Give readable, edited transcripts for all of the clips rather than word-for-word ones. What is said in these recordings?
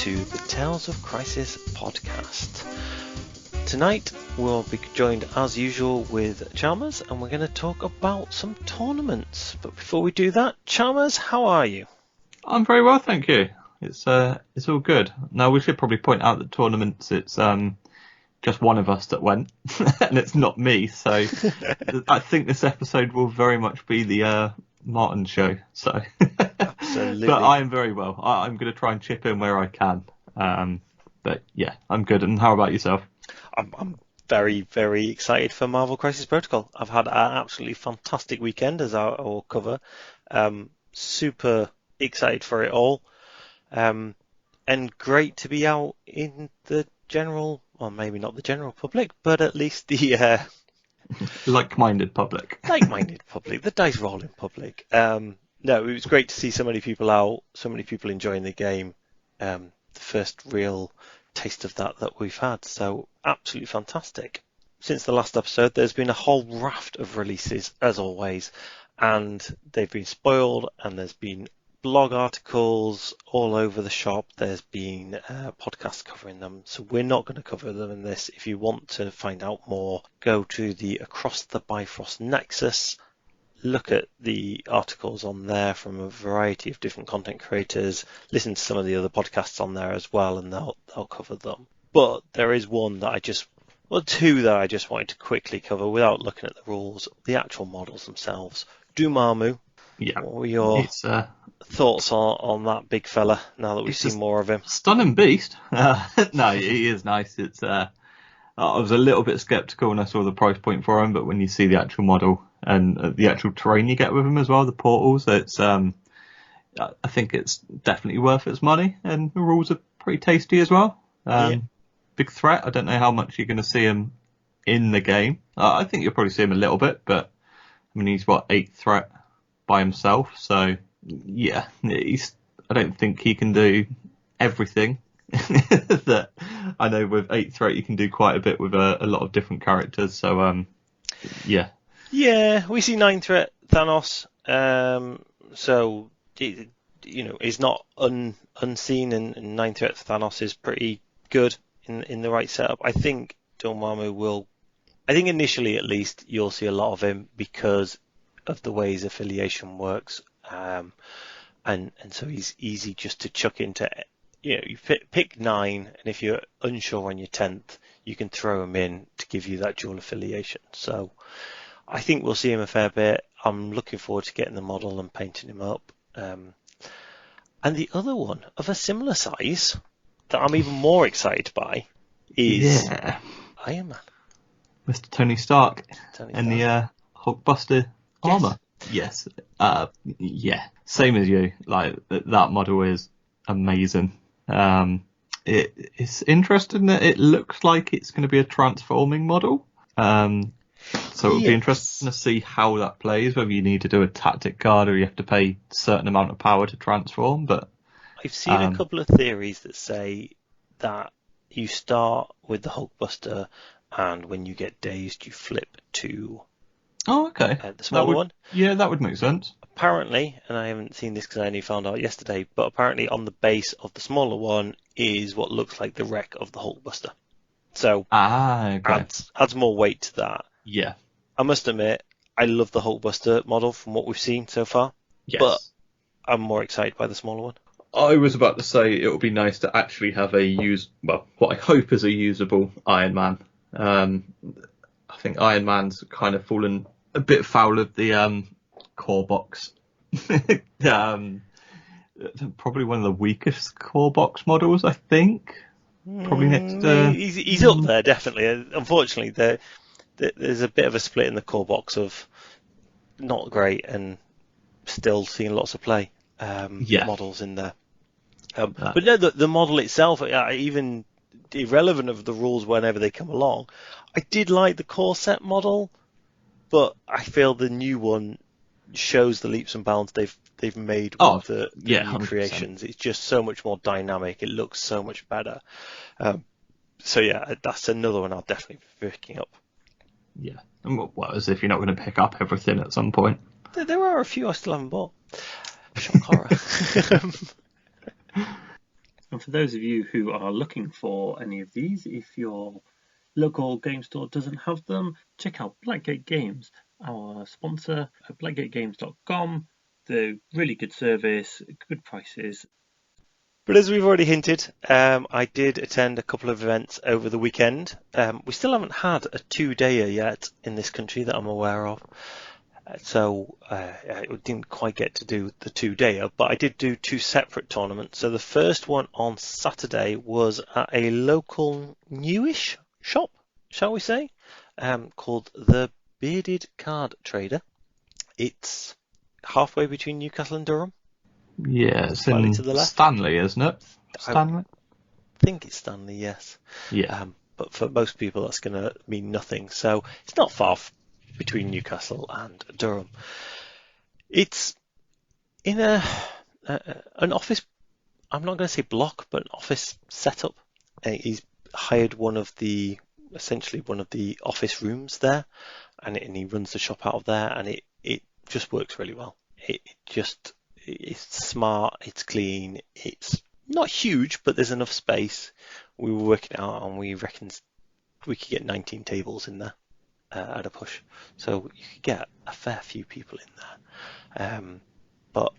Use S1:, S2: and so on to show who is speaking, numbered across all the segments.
S1: to the Tales of Crisis podcast. Tonight we'll be joined as usual with Chalmers and we're going to talk about some tournaments. But before we do that, Chalmers, how are you?
S2: I'm very well, thank you. It's all good. Now we should probably point out that tournaments, it's just one of us that went, and it's not me. So I think this episode will very much be the Martin show. So,
S1: Absolutely.
S2: But I am very well. I'm going to try and chip in where I can. But yeah, I'm good. And how about yourself?
S1: I'm very, very excited for Marvel Crisis Protocol. I've had an absolutely fantastic weekend, as I'll cover. Super excited for it all. And great to be out in the general, well, maybe not the general public, but at least the
S2: like-minded public.
S1: Like-minded public, the dice rolling public. No, it was great to see so many people out, so many people enjoying the game. The first real taste of that we've had, so absolutely fantastic. Since the last episode, there's been a whole raft of releases, as always, and they've been spoiled, and there's been blog articles all over the shop. There's been podcasts covering them, so we're not going to cover them in this. If you want to find out more, go to the Across the Bifrost Nexus, look at the articles on there from a variety of different content creators, listen to some of the other podcasts on there as well, and they'll cover them. But there is two that I just wanted to quickly cover without looking at the rules, the actual models themselves. Dormammu.
S2: Yeah.
S1: What were your thoughts on that big fella now that we've seen more of him?
S2: Stunning beast. No, he is nice. I was a little bit sceptical when I saw the price point for him, but when you see the actual model and the actual terrain you get with him as well, the portals, I think it's definitely worth its money, and the rules are pretty tasty as well. Big threat. I don't know how much you're going to see him in the game. I think you'll probably see him a little bit, but I mean, he's 8th threat by himself, so yeah, I don't think he can do everything. That I know with 8th threat you can do quite a bit with a lot of different characters, so yeah, we see 9th threat Thanos, so he's not unseen, and 9th threat Thanos is pretty good in the right setup. I think Dormammu I think initially at least you'll see a lot of him because of the way his affiliation works, and so he's easy just to chuck into. You pick 9, and if you're unsure on your 10th, you can throw him in to give you that dual affiliation. So I think we'll see him a fair bit. I'm looking forward to getting the model and painting him up. And the other one of a similar size that I'm even more excited by is Iron Man. Mr. Tony Stark and the Hulkbuster armor. Yes. Same as you. Like, that model is amazing. It's interesting that it looks like it's going to be a transforming model. So it'll be interesting to see how that plays, whether you need to do a tactic card or you have to pay a certain amount of power to transform. But
S1: I've seen a couple of theories that say that you start with the Hulkbuster, and when you get dazed, you flip to the smaller one.
S2: Yeah, that would make sense.
S1: Apparently, and I haven't seen this because I only found out yesterday, but apparently on the base of the smaller one is what looks like the wreck of the Hulkbuster. So adds more weight to that.
S2: Yeah.
S1: I must admit, I love the Hulkbuster model from what we've seen so far.
S2: Yes.
S1: But I'm more excited by the smaller one.
S2: I was about to say it would be nice to actually have what I hope is a usable Iron Man. I think Iron Man's kind of fallen a bit foul of the core box. Probably one of the weakest core box models, I think. Probably next to...
S1: He's up there, definitely. Unfortunately, there's a bit of a split in the core box of not great and still seeing lots of play models in there. But no, the model itself, even irrelevant of the rules whenever they come along, I did like the core set model, but I feel the new one shows the leaps and bounds they've made with the new
S2: 100%.
S1: creations. It's just so much more dynamic. It looks so much better. So yeah, that's another one I'll definitely be picking up.
S2: Yeah, well, as if you're not going to pick up everything at some point.
S1: There are a few I still haven't bought. Shock horror.
S3: And for those of you who are looking for any of these, if your local game store doesn't have them, check out Blackgate Games, our sponsor at blackgategames.com. They're really good service, good prices.
S1: But as we've already hinted, I did attend a couple of events over the weekend. We still haven't had a 2-dayer yet in this country that I'm aware of. So I didn't quite get to do the 2-dayer, but I did do 2 separate tournaments. So the first one on Saturday was at a local newish shop, shall we say, called the Bearded Card Trader. It's halfway between Newcastle and Durham.
S2: Yeah, it's
S1: Slightly
S2: in
S1: to the left.
S2: Stanley, isn't it? Stanley?
S1: I think it's Stanley, yes.
S2: Yeah.
S1: But for most people, that's going to mean nothing. So it's not far between Newcastle and Durham. It's in an office. I'm not going to say block, but an office setup. He's hired essentially one of the office rooms there, and he runs the shop out of there, and it just works really well. It's smart, it's clean, it's not huge, but there's enough space. We were working out, and we reckoned we could get 19 tables in there at a push, so you could get a fair few people in there. But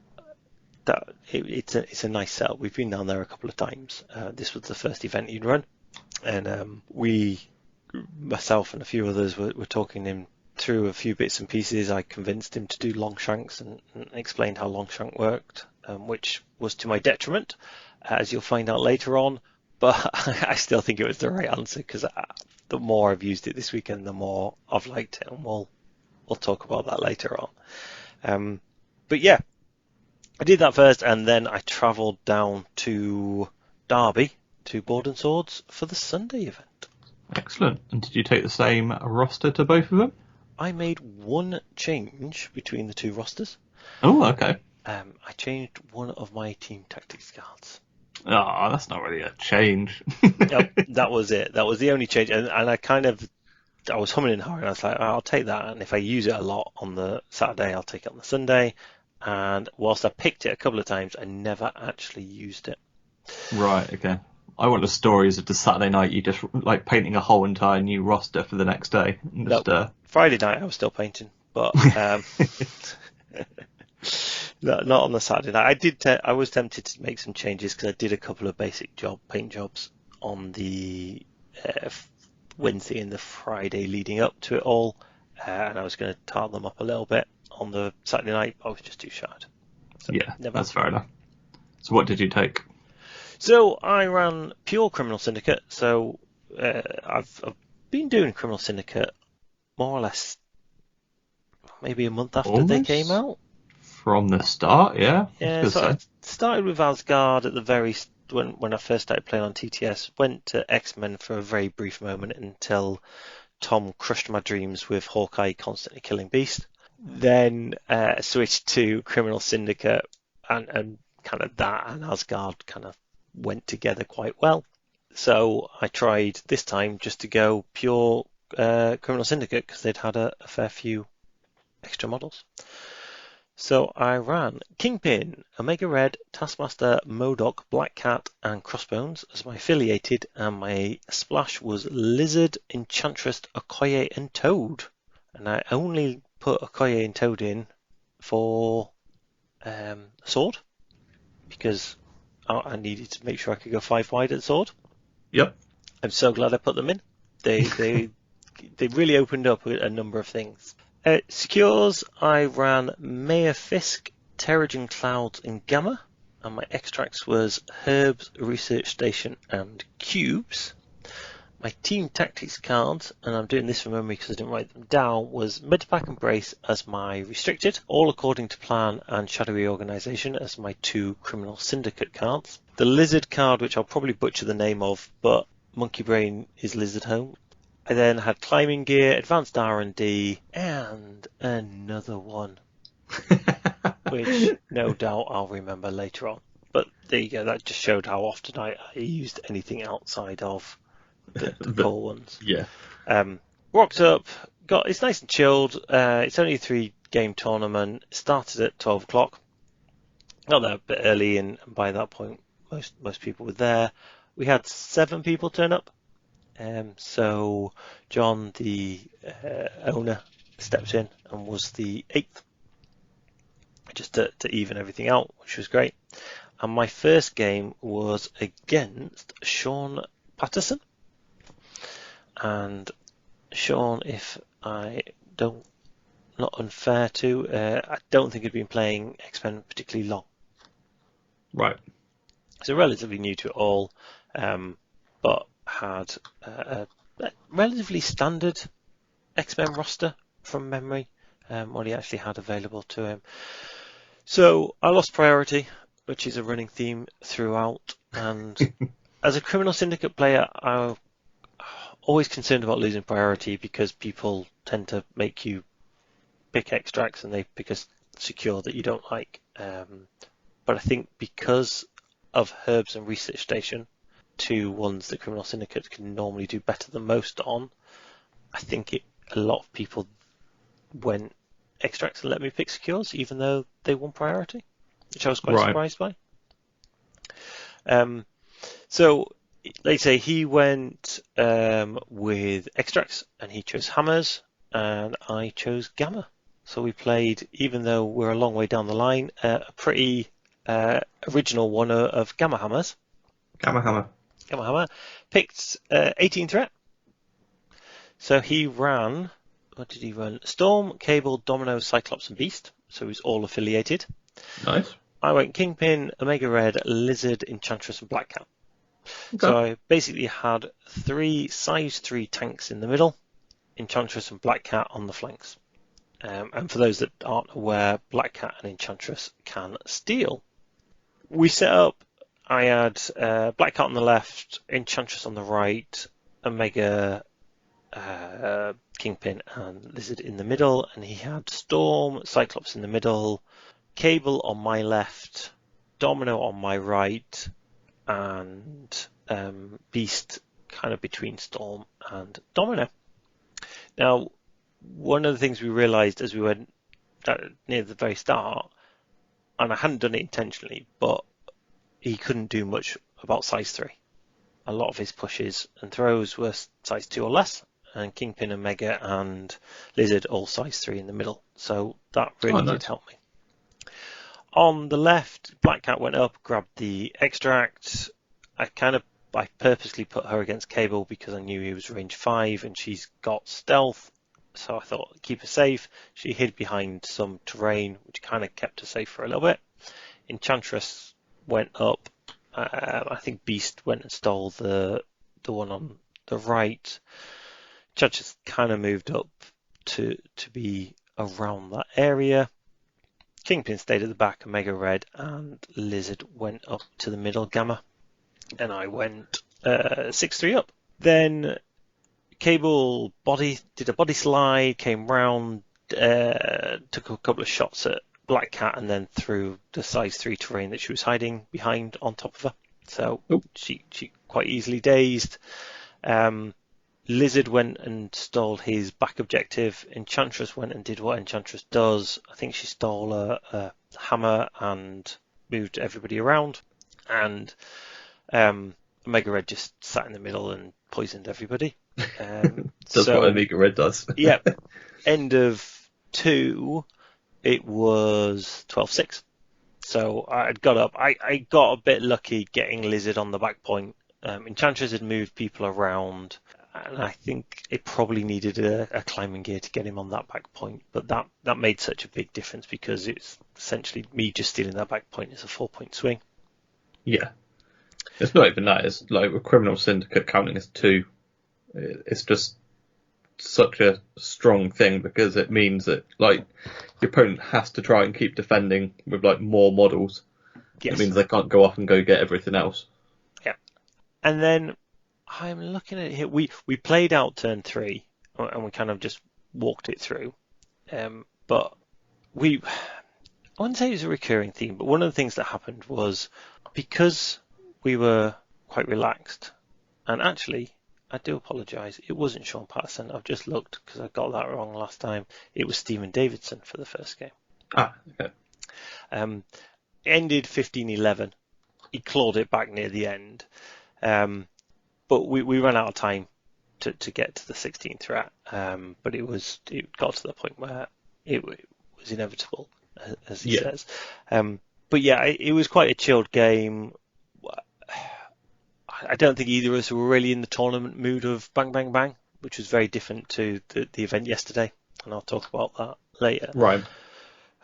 S1: it's a nice setup. We've been down there a couple of times. This was the first event he'd run, and myself and a few others were talking him through a few bits and pieces. I convinced him to do Longshanks and explained how Longshank worked, which was to my detriment, as you'll find out later on. But I still think it was the right answer, because the more I've used it this weekend, the more I've liked it, and we'll talk about that later on. But yeah, I did that first, and then I travelled down to Derby to Board and Swords for the Sunday event.
S2: Excellent. And did you take the same roster to both of them?
S1: I made one change between the 2 rosters.
S2: Oh, okay.
S1: I changed one of my team tactics cards.
S2: Oh, that's not really a change.
S1: Yep, that was it. That was the only change. And I was humming and hawing. I was like, I'll take that. And if I use it a lot on the Saturday, I'll take it on the Sunday. And whilst I picked it a couple of times, I never actually used it.
S2: Right, okay. I want the stories of the Saturday night you just like painting a whole entire new roster for the next day.
S1: Friday night I was still painting, but not on the Saturday night. I was tempted to make some changes, because I did a couple of basic paint jobs on the Wednesday and the Friday leading up to it all, and I was going to tar them up a little bit on the Saturday night. I was just too shattered. So
S2: yeah, that's fair enough. So what did you take?
S1: So I ran pure Criminal Syndicate. So I've been doing Criminal Syndicate more or less maybe a month after they came out.
S2: From the start, yeah.
S1: Yeah, so I started with Asgard at the when I first started playing on TTS. Went to X-Men for a very brief moment until Tom crushed my dreams with Hawkeye constantly killing Beast. Then switched to Criminal Syndicate, and kind of that and Asgard kind of went together quite well. So I tried this time just to go pure Criminal Syndicate, because they'd had a fair few extra models. So I ran Kingpin, Omega Red, Taskmaster, MODOK, Black Cat and Crossbones as my affiliated, and my splash was Lizard, Enchantress, Okoye and Toad. And I only put Okoye and Toad in for Sword, because I needed to make sure I could go 5 wide at Sword.
S2: Yep.
S1: I'm so glad I put them in. They really opened up a number of things. Secures, I ran Mayor Fisk, Terrigen Clouds and Gamma, and my extracts was Herbs, Research Station and Cubes. My team tactics cards, and I'm doing this from memory because I didn't write them down, was Medipack and Brace as my restricted, All According to Plan and Shadowy Organisation as my 2 Criminal Syndicate cards. The Lizard card, which I'll probably butcher the name of, but Monkey Brain is Lizard Home. I then had Climbing Gear, Advanced R&D, and another one, which no doubt I'll remember later on. But there you go, that just showed how often I used anything outside of the core ones.
S2: Yeah.
S1: Rocked up, it's nice and chilled. It's only a 3-game tournament. Started at 12 o'clock. Got there a bit early, and by that point most people were there. We had 7 people turn up. So John, the owner, stepped in and was the 8th, just to even everything out, which was great. And my first game was against Sean Patterson. And Sean, if I don't, not unfair to, I don't think he'd been playing X-Men particularly long.
S2: Right.
S1: So relatively new to it all, but had a relatively standard X-Men roster from memory, what he actually had available to him. So I lost priority, which is a running theme throughout. And as a Criminal Syndicate player, I'm always concerned about losing priority because people tend to make you pick extracts and they pick a secure that you don't like. But I think because of Herbs and Research Station, 2 ones that Criminal Syndicate can normally do better than most on, I think a lot of people went extracts and let me pick secures, even though they won priority, which I was quite surprised by. So, like I say, he went with extracts and he chose hammers and I chose gamma. So we played, even though we're a long way down the line, a pretty original one of gamma hammers.
S2: Gamma hammer.
S1: Picked 18 threat. So he ran, what did he run? Storm, Cable, Domino, Cyclops and Beast. So he's all affiliated.
S2: Nice.
S1: I went Kingpin, Omega Red, Lizard, Enchantress and Black Cat. Okay. So I basically had 3 size 3 tanks in the middle, Enchantress and Black Cat on the flanks. And for those that aren't aware, Black Cat and Enchantress can steal. We set up, I had Black Cat on the left, Enchantress on the right, Omega, Kingpin and Lizard in the middle, and he had Storm, Cyclops in the middle, Cable on my left, Domino on my right, and Beast kind of between Storm and Domino. Now, one of the things we realised as we went near the very start, and I hadn't done it intentionally, but he couldn't do much about size 3. A lot of his pushes and throws were size 2 or less, and Kingpin, Omega and Lizard all size 3 in the middle. So that really did help me. On the left, Black Cat went up, grabbed the extract. I purposely put her against Cable because I knew he was range 5 and she's got stealth. So I thought, keep her safe. She hid behind some terrain, which kind of kept her safe for a little bit. Enchantress went up. I think Beast went and stole the one on the right. Enchantress kind of moved up to be around that area. Kingpin stayed at the back, Omega Red, and Lizard went up to the middle, Gamma. And I went 6-3 up. Then Cable did a body slide, came round, took a couple of shots at Black Cat, and then threw the size 3 terrain that she was hiding behind on top of her. So she quite easily dazed. Lizard went and stole his back objective. Enchantress went and did what Enchantress does. I think she stole a hammer and moved everybody around. And Omega Red just sat in the middle and poisoned everybody.
S2: That's what Omega Red does.
S1: Yeah. End of 2, it was 12-6. So I'd got up. I got a bit lucky getting Lizard on the back point. Enchantress had moved people around, and I think it probably needed a climbing gear to get him on that back point. But that made such a big difference because it's essentially me just stealing that back point is a 4-point swing.
S2: Yeah. It's not even that. It's like a Criminal Syndicate counting as 2. It's just such a strong thing because it means that like your opponent has to try and keep defending with like more models. Yes. It means they can't go off and go get everything else.
S1: Yeah. And then I'm looking at it here. We played out turn 3 and we kind of just walked it through. But I wouldn't say it was a recurring theme, but one of the things that happened was because we were quite relaxed, and actually, I do apologise, it wasn't Sean Patterson. I've just looked because I got that wrong last time. It was Stephen Davidson for the first game.
S2: Okay.
S1: Ended 15-11, he clawed it back near the end. But we ran out of time to get to the 16th threat. But it got to the point where it was inevitable, as he says. But yeah, it was quite a chilled game. I don't think either of us were really in the tournament mood of Bang Bang Bang, which was very different to the event yesterday, and I'll talk about that later.
S2: Right.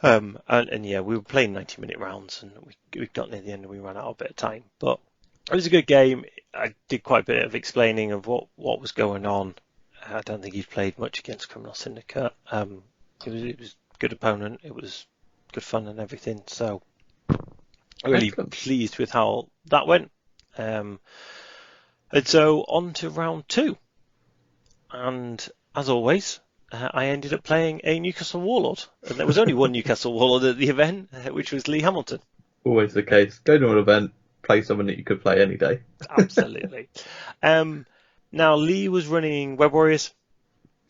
S1: And yeah, we were playing 90-minute rounds, and we got near the end and we ran out of a bit of time. But it was a good game. I did quite a bit of explaining of what was going on. I don't think he's played much against Criminal Syndicate. It was a good opponent. It was good fun and everything. So really pleased with how that went. And so on to round 2. And as always, I ended up playing a Newcastle Warlord. And there was only one Newcastle Warlord at the event, which was Lee Hamilton.
S2: Always the case. Go to an event, play someone that you could play any day.
S1: Absolutely. Now, Lee was running Web Warriors,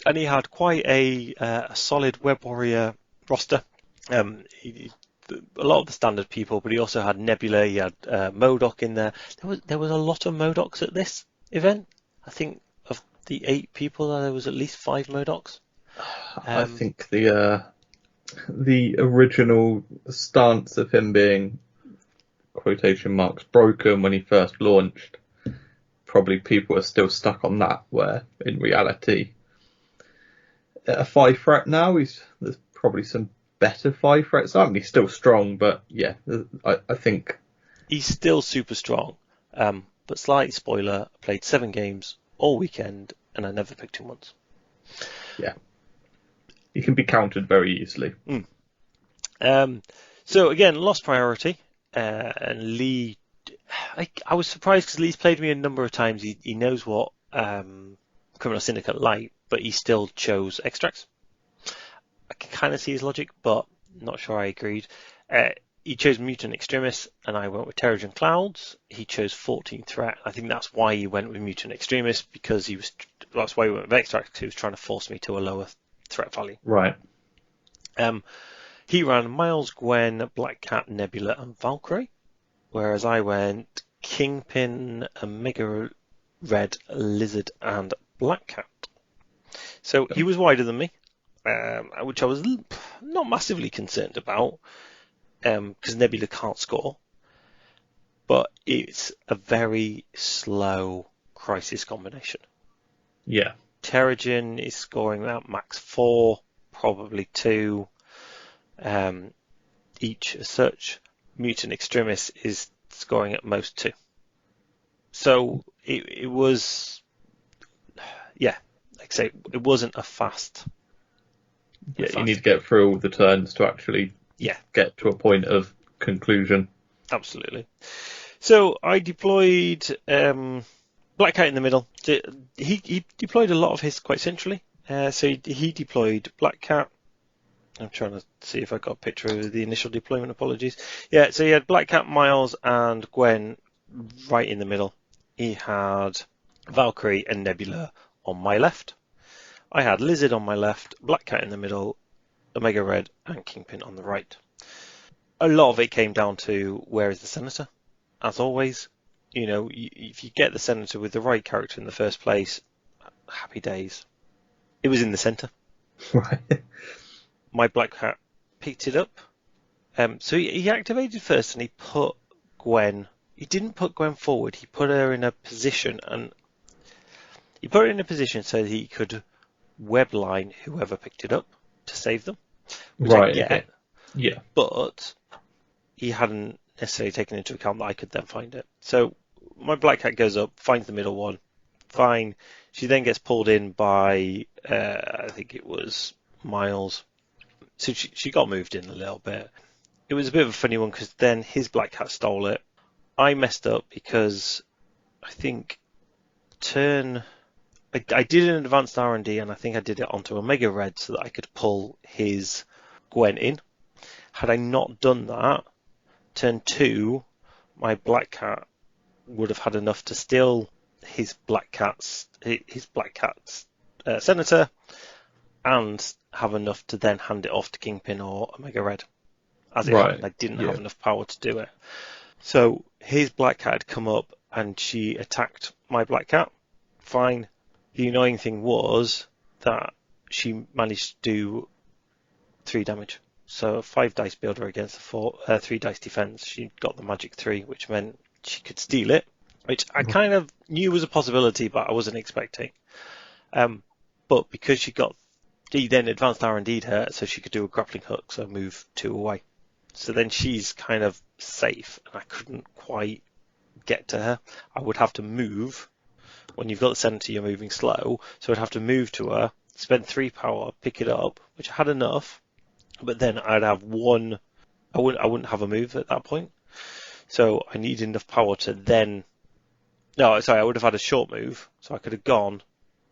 S1: and he had quite a solid Web Warrior roster. A lot of the standard people, but he also had Nebula, he had MODOK in there. There was a lot of MODOKs at this event. I think of the 8 people, there was at least 5 MODOKs.
S2: I think the original stance of him being, quotation marks, broken when he first launched, probably people are still stuck on that, where in reality, at a 5 threat now, there's probably some better 5 threats. I mean, he's still strong, but yeah, I think
S1: he's still super strong. But slight spoiler, I played 7 games all weekend and I never picked him once.
S2: Yeah. He can be countered very easily.
S1: So again, lost priority. And Lee, I was surprised because Lee's played me a number of times. He knows what Criminal Syndicate like, but he still chose extracts. I can kind of see his logic, but not sure I agreed. He chose Mutant Extremis, and I went with Terrigen Clouds. He chose 14 threat. I think that's why he went with Mutant Extremis, because that's why he went with extracts, because he was trying to force me to a lower threat value.
S2: Right.
S1: He ran Miles, Gwen, Black Cat, Nebula, and Valkyrie, whereas I went Kingpin, Omega Red, Lizard, and Black Cat. So he was wider than me. Which I was not massively concerned about, because Nebula can't score. But it's a very slow crisis combination.
S2: Yeah.
S1: Terrigen is scoring at max 4, probably 2 each as such. Mutant Extremis is scoring at most 2. So it was, yeah, like I say, it wasn't a fast.
S2: Yeah, you need to get through all the turns to actually get to a point of conclusion.
S1: Absolutely. So I deployed Black Cat in the middle. He deployed a lot of his quite centrally. So he deployed Black Cat. I'm trying to see if I got a picture of the initial deployment. Apologies. Yeah, so he had Black Cat, Miles, and Gwen right in the middle. He had Valkyrie and Nebula on my left. I had Lizard on my left, Black Cat in the middle, Omega Red, and Kingpin on the right. A lot of it came down to where is the Senator. As always, if you get the Senator with the right character in the first place, happy days. It was in the centre.
S2: Right.
S1: My Black Cat picked it up. So he activated first and he put Gwen. He didn't put Gwen forward. He put her in a position, and he put her in a position so that he could webline whoever picked it up to save them.
S2: Right. Okay. Yeah.
S1: But he hadn't necessarily taken into account that I could then find it. So my Black Cat goes up, finds the middle one. Fine. She then gets pulled in by, I think it was Miles. So she got moved in a little bit. It was a bit of a funny one because then his Black Cat stole it. I messed up because I think I did an advanced R&D and I think I did it onto Omega Red so that I could pull his Gwen in. Had I not done that, turn 2, my Black Cat would have had enough to steal his Black Cat's Senator and have enough to then hand it off to Kingpin or Omega Red. As it happened, I didn't have enough power to do it. So his black cat had come up and she attacked my black cat. Fine. The annoying thing was that she managed to do 3 damage. So a 5 dice builder against a 3 dice defense. She got the magic 3, which meant she could steal it, which I kind of knew was a possibility, but I wasn't expecting. But because she then advanced R&D'd her, so she could do a grappling hook, so move 2 away. So then she's kind of safe, and I couldn't quite get to her. I would have to move. When you've got the center, you're moving slow, so I'd have to move to her, spend 3 power, pick it up, which I had enough, but then I'd have 1. I wouldn't have a move at that point, so I needed enough power to then. No, sorry, I would have had a short move, so I could have gone,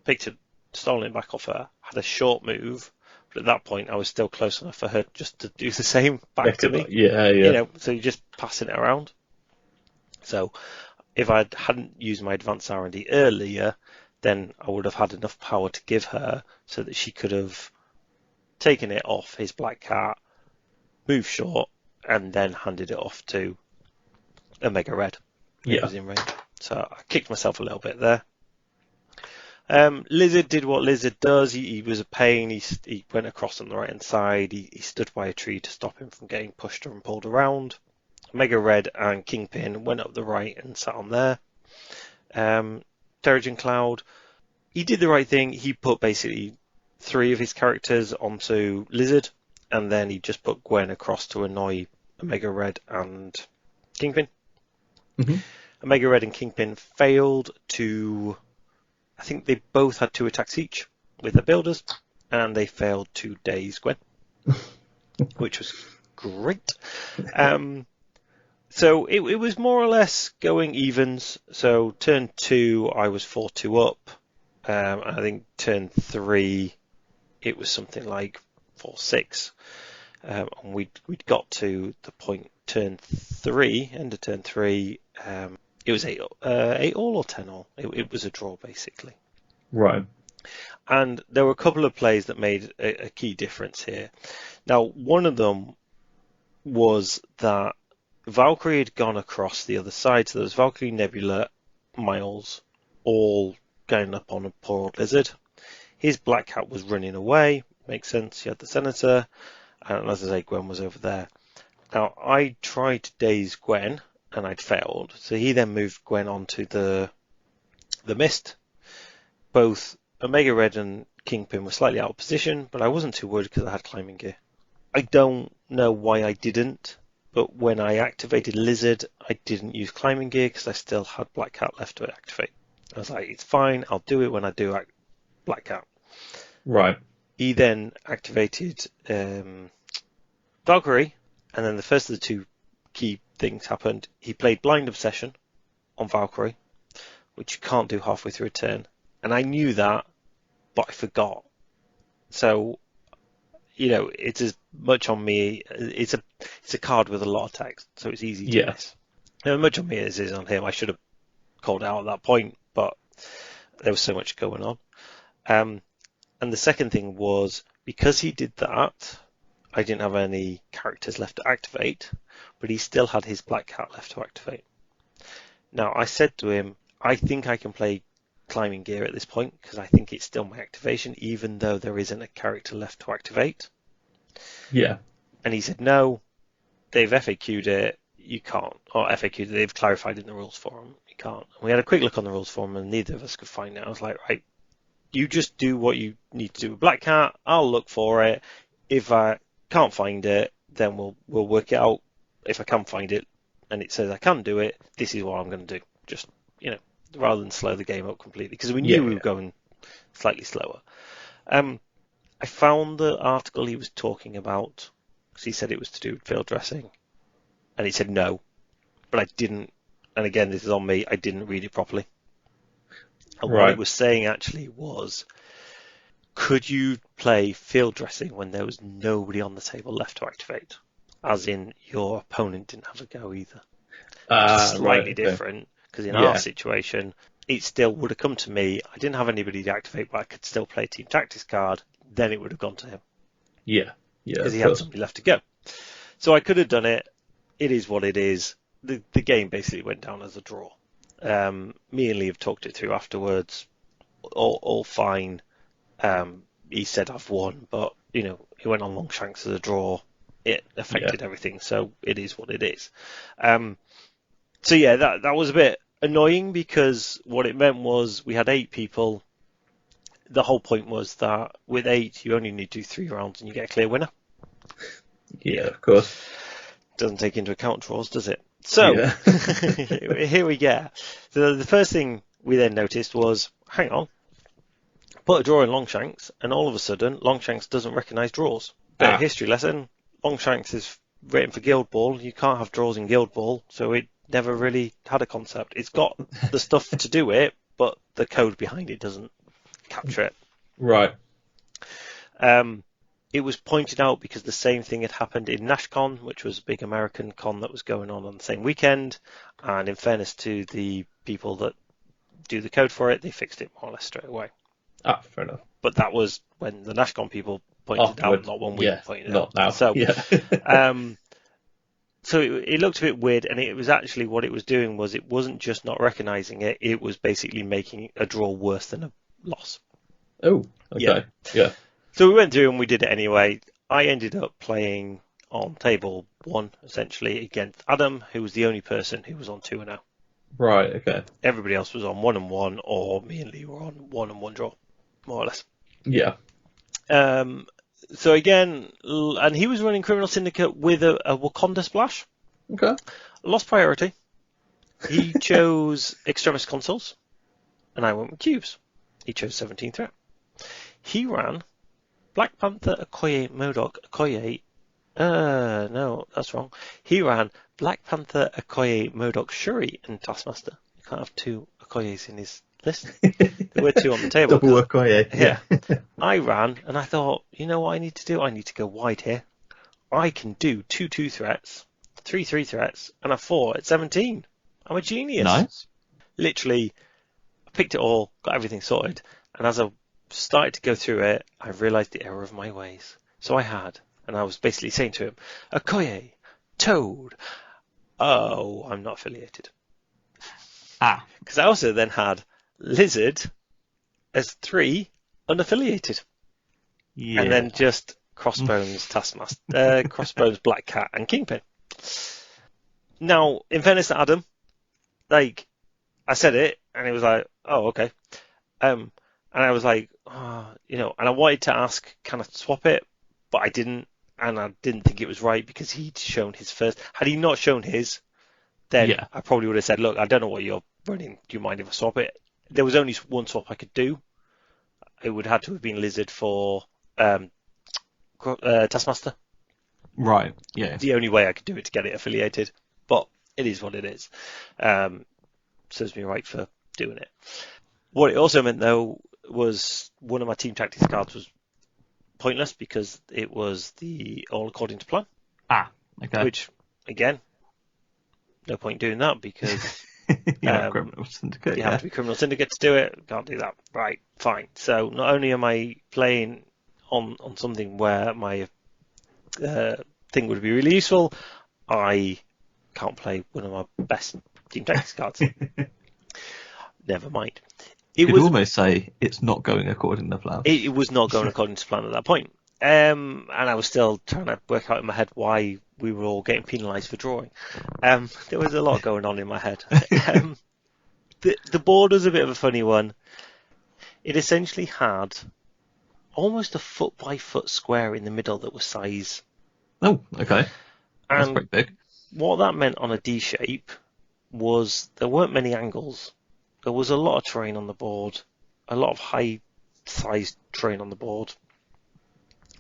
S1: picked it, stolen it back off her, had a short move, but at that point I was still close enough for her just to do the same back to me.
S2: Yeah.
S1: So you're just passing it around. So if I hadn't used my advanced R&D earlier, then I would have had enough power to give her so that she could have taken it off his black cat, moved short, and then handed it off to Omega Red. It was in range. So I kicked myself a little bit there. Lizard did what Lizard does. He was a pain. He went across on the right hand side. He stood by a tree to stop him from getting pushed and pulled around. Omega Red and Kingpin went up the right and sat on there. Terrigen Cloud, he did the right thing. He put basically 3 of his characters onto Lizard, and then he just put Gwen across to annoy Omega Red and Kingpin.
S2: Mm-hmm.
S1: Omega Red and Kingpin failed to. I think they both had 2 attacks each with their builders, and they failed to daze Gwen, which was great. So it was more or less going evens. So turn 2, I was 4-2 up. I think turn 3, it was something like 4-6. And we'd got to the point turn 3, end of turn 3. It was 8 all or 10 all. It was a draw basically.
S2: Right.
S1: And there were a couple of plays that made a key difference here. Now, one of them was that Valkyrie had gone across the other side, so there was Valkyrie, Nebula, Miles, all going up on a poor old Lizard. His black cat was running away, makes sense, he had the Senator, and as I say, Gwen was over there. Now, I tried to daze Gwen, and I'd failed, so he then moved Gwen onto the mist. Both Omega Red and Kingpin were slightly out of position, but I wasn't too worried because I had climbing gear. I don't know why I didn't, but when I activated Lizard, I didn't use climbing gear because I still had Black Cat left to activate. I was like, it's fine, I'll do it when I do Black Cat.
S2: Right.
S1: He then activated Valkyrie, and then the first of the 2 key things happened. He played Blind Obsession on Valkyrie, which you can't do halfway through a turn. And I knew that, but I forgot. So, it's as much on me. It's a card with a lot of text, so it's easy to miss. As much on me as it is on him. I should have called out at that point, but there was so much going on. And the second thing was, because he did that, I didn't have any characters left to activate, but he still had his Black Cat left to activate. Now, I said to him, I think I can play climbing gear at this point, because I think it's still my activation, even though there isn't a character left to activate.
S2: Yeah.
S1: And he said, no, they've FAQ'd it, you can't. Or FAQ'd it, they've clarified in the rules for him, you can't. And we had a quick look on the rules for him, and neither of us could find it. I was like, right, you just do what you need to do with Black Cat, I'll look for it. If I can't find it, then we'll work it out. If I can find it, and it says I can do it, this is what I'm going to do. Just, rather than slow the game up completely, because we knew we were going slightly slower. I found the article he was talking about, because he said it was to do with field dressing, and he said no, but I didn't, and again, this is on me, I didn't read it properly. And what it was saying actually was, could you play field dressing when there was nobody on the table left to activate? As in, your opponent didn't have a go either. Slightly different. Because in our situation, it still would have come to me. I didn't have anybody to activate, but I could still play a Team Tactics card. Then it would have gone to him.
S2: Yeah.
S1: Because he had somebody left to go. So I could have done it. It is what it is. the game basically went down as a draw. Me and Lee have talked it through afterwards. All fine. He said I've won, but it went on Longshanks as a draw. It affected everything, so it is what it is. So yeah, that was a bit annoying because what it meant was we had 8 people. The whole point was that with 8, you only need to do 3 rounds and you get a clear winner.
S2: Yeah, of course.
S1: Doesn't take into account draws, does it? So here we go. So the first thing we then noticed was, hang on, put a draw in Longshanks, and all of a sudden Longshanks doesn't recognise draws. Bit of history lesson. Longshanks is written for Guild Ball. You can't have draws in Guild Ball, so it never really had a concept. It's got the stuff to do it, but the code behind it doesn't capture it.
S2: Right.
S1: It was pointed out because the same thing had happened in NashCon, which was a big American con that was going on the same weekend. And in fairness to the people that do the code for it, they fixed it more or less straight away.
S2: Ah, fair enough.
S1: But that was when the NashCon people pointed it out, not when we pointed it out.
S2: Not now.
S1: So, so it looked a bit weird, and it was actually what it was doing was it wasn't just not recognising it, it was basically making a draw worse than a loss.
S2: Oh, okay. Yeah.
S1: So we went through and we did it anyway. I ended up playing on table 1, essentially, against Adam, who was the only person who was on 2-0.
S2: Right, okay.
S1: Everybody else was on 1-1, or me and Lee were on 1-1 draw, more or less.
S2: Yeah.
S1: So again, and he was running Criminal Syndicate with a Wakanda splash.
S2: Okay.
S1: Lost priority. He chose Extremis consoles, and I went with cubes. He chose 17 threat. He ran Black Panther, Okoye, MODOK, Okoye. No, that's wrong. He ran Black Panther, Okoye, MODOK, Shuri, and Taskmaster. You can't have 2 Okoyes in his list. There were 2 on the table.
S2: Double Okoye.
S1: Yeah. I ran, and I thought, you know what I need to do? I need to go wide here. I can do 2-2 threats, 3-3 threats, and a 4 at 17. I'm a genius.
S2: Nice.
S1: Literally, I picked it all, got everything sorted, and as I started to go through it, I realised the error of my ways. So and I was basically saying to him, Okoye, Toad. Oh, I'm not affiliated. Because I also then had Lizard as 3 unaffiliated.
S2: Yeah.
S1: And then just Crossbones, Taskmaster, Crossbones, Black Cat, and Kingpin. Now, in fairness to Adam, I said it, and he was like, oh, okay. And I was like, and I wanted to ask, can I swap it? But I didn't, and I didn't think it was right because he'd shown his first. Had he not shown his, then I probably would have said, look, I don't know what you're running. Do you mind if I swap it? There was only one swap I could do. It would have to have been Lizard for Taskmaster.
S2: Right, yeah.
S1: The only way I could do it to get it affiliated. But it is what it is. Serves me right for doing it. What it also meant, though, was one of my team tactics cards was pointless because it was the all according to plan.
S2: Okay.
S1: Which, again, no point doing that because
S2: Criminal Syndicate.
S1: You have to be Criminal Syndicate to do it. Can't do that. Right, fine. So not only am I playing on something where my thing would be really useful, I can't play one of my best team tactics cards. Never mind.
S2: You could almost say it's not going according to plan.
S1: It was not going according to plan at that point. And I was still trying to work out in my head why we were all getting penalised for drawing. There was a lot going on in my head. The board was a bit of a funny one. It essentially had almost a foot-by-foot square in the middle that was size.
S2: Oh, okay. That's
S1: And
S2: pretty big.
S1: what that meant on a D shape was there weren't many angles. There was a lot of terrain on the board, a lot of high-sized terrain on the board.